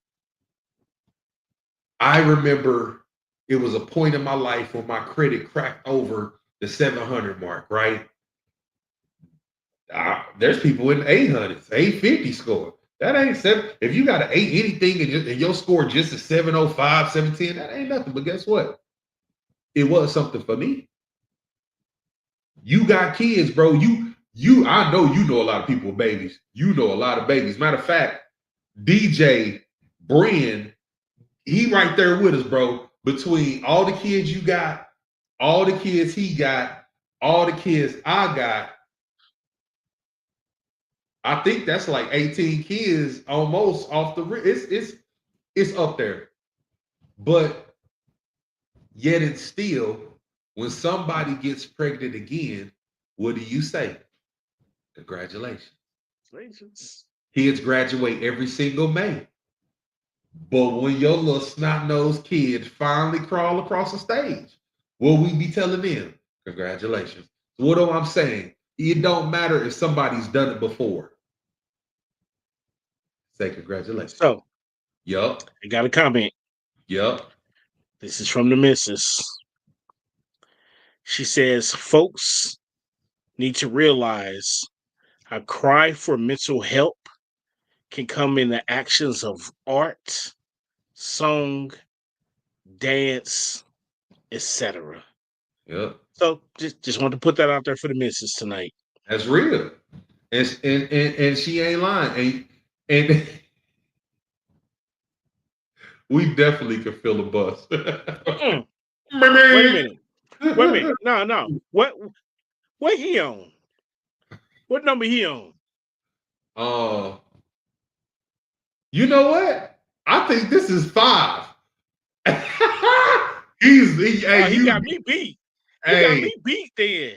I remember it was a point in my life where my credit cracked over the 700 mark, right? There's people in 800s, 850 score. That ain't seven. If you got an 8 anything and your score just a 705, 710, that ain't nothing. But guess what? It was something for me. You got kids, bro. I know you know a lot of people with babies. You know a lot of babies. Matter of fact, DJ Bren, he right there with us, bro. Between all the kids you got, all the kids he got, all the kids I got, I think that's like 18 kids almost off the it's up there. But yet and still, when somebody gets pregnant again, what do you say? Congratulations. Kids graduate every single May. But when your little snot-nosed kids finally crawl across the stage, will we be telling them, congratulations? What am I saying? It don't matter if somebody's done it before. Say congratulations. So, yup. I got a comment. Yup. This is from the missus. She says, folks need to realize a cry for mental help can come in the actions of art, song, dance, etc. Yep. So just want to put that out there for the missus tonight. That's real. And she ain't lying. And we definitely could fill a bus. Wait a minute. No. What he on? What number he on? You know what? I think this is 5. He got me beat. He got me beat then.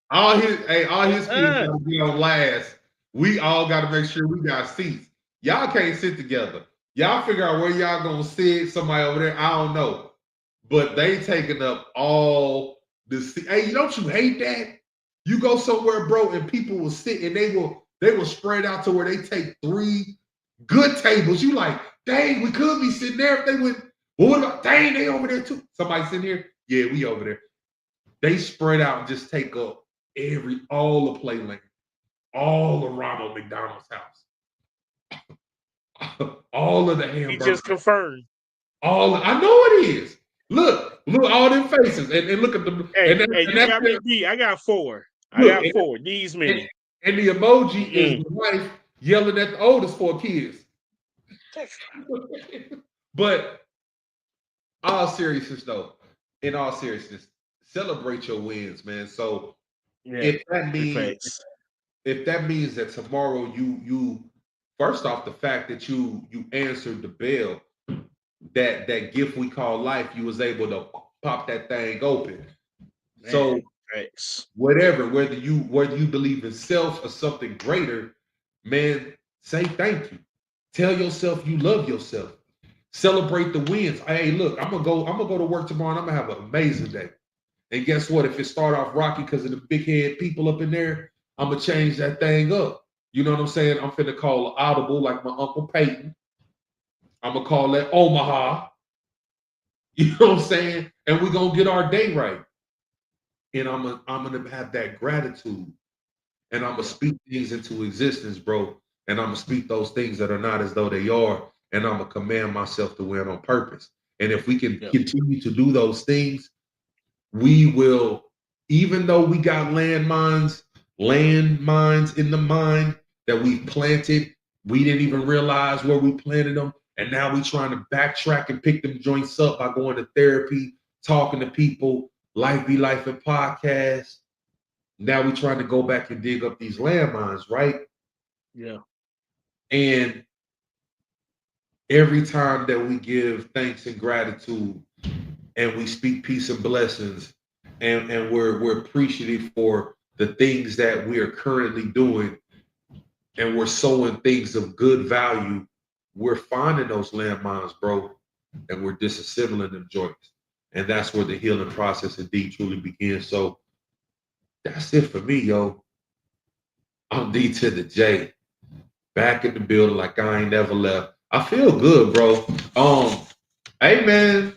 All his kids gotta be on last. We all gotta make sure we got seats. Y'all can't sit together. Y'all figure out where y'all gonna sit. Somebody over there, I don't know. But they taking up all the seats. Hey, don't you hate that? You go somewhere, bro, and people will sit and they will spread out to where they take 3 good tables. You like, dang, we could be sitting there if they went. Well, what about, dang, they over there too. Somebody sitting here? Yeah, we over there. They spread out and just take up all the play lane, all of Ronald McDonald's house, all of the hamburgers. He just confirmed. I know it is. Look all them faces and look at them. Hey, you got me beat. I got 4. I got 4. These many. And the emoji is the wife yelling at the oldest 4 kids. But all seriousness though, in all seriousness, celebrate your wins, man. So if that means that tomorrow you first off, the fact that you answered the bell, that gift we call life, you was able to pop that thing open. Man, so whether you believe in self or something greater, man, say thank you. Tell yourself you love yourself. Celebrate the wins. Hey, look, I'm gonna go to work tomorrow and I'm gonna have an amazing day. And guess what? If it start off rocky because of the big head people up in there, I'm gonna change that thing up. You know what I'm saying? I'm finna call audible like my Uncle Peyton. I'm gonna call that Omaha. You know what I'm saying? And we're gonna get our day right. And I'm gonna have that gratitude. And I'm gonna speak things into existence, bro. And I'm gonna speak those things that are not as though they are. And I'm gonna command myself to win on purpose. And if we can continue to do those things, we will, even though we got landmines in the mind that we planted, we didn't even realize where we planted them. And now we trying to backtrack and pick them joints up by going to therapy, talking to people, Life Be Life and podcast. Now we're trying to go back and dig up these landmines, right? Yeah. And every time that we give thanks and gratitude and we speak peace and blessings and we're appreciative for the things that we are currently doing and we're sowing things of good value, we're finding those landmines, bro, and we're disassembling them joints. And that's where the healing process indeed truly begins. So that's it for me, yo. I'm D to the J. Back in the building like I ain't never left. I feel good, bro. Hey man,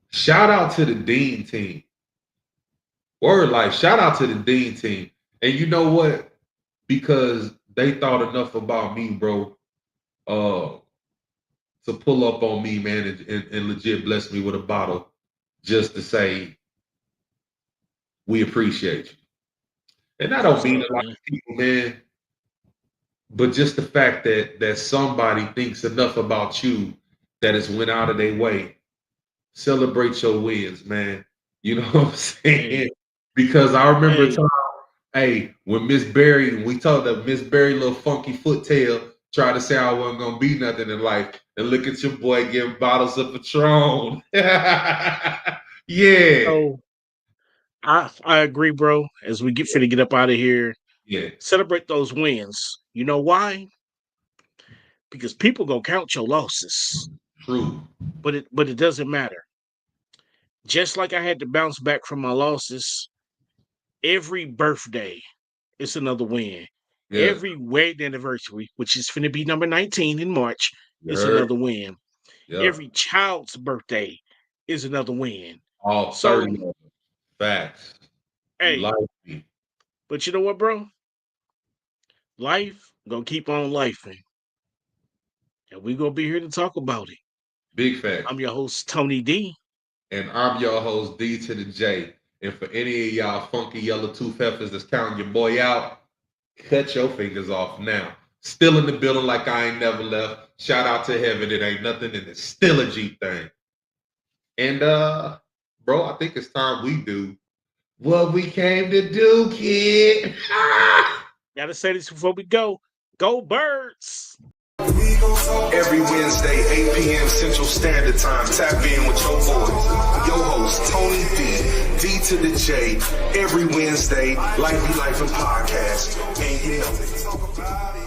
shout out to the Dean team. Word life, shout out to the Dean team. And you know what? Because they thought enough about me, bro, to pull up on me, man, and legit bless me with a bottle just to say we appreciate you. And I don't mean a lot of people, man, but just the fact that somebody thinks enough about you that it's went out of their way. Celebrate your wins, man. You know what I'm saying? Hey. Because I remember a time, hey, when Miss Berry, we told that Miss Berry little funky foottail tried to say I wasn't gonna be nothing in life. And look at your boy getting bottles of Patron. Yeah. So I agree, bro. As we get finna get up out of here, Yeah. celebrate those wins. You know why? Because people gonna count your losses. True. But it doesn't matter. Just like I had to bounce back from my losses, every birthday is another win. Yeah. Every wedding anniversary, which is finna be number 19 in March, is another win. Yeah. Every child's birthday is another win. All 30 facts. Hey, Life me. But you know what, bro? Life gonna keep on lifing. And we gonna be here to talk about it. Big facts. I'm your host, Tony D. And I'm your host, D to the J. And for any of y'all funky yellow tooth heifers that's counting your boy out, cut your fingers off now. Still in the building like I ain't never left. Shout out to heaven. It ain't nothing and it's still a G thing. And bro, I think it's time we do what we came to do, kid. Gotta say this before we go. Go Birds! Every Wednesday, 8 p.m. Central Standard Time. Tap in with your boys. Your host, Tony D to the J. Every Wednesday, Life Be Life and podcast. And you know, they talk about it.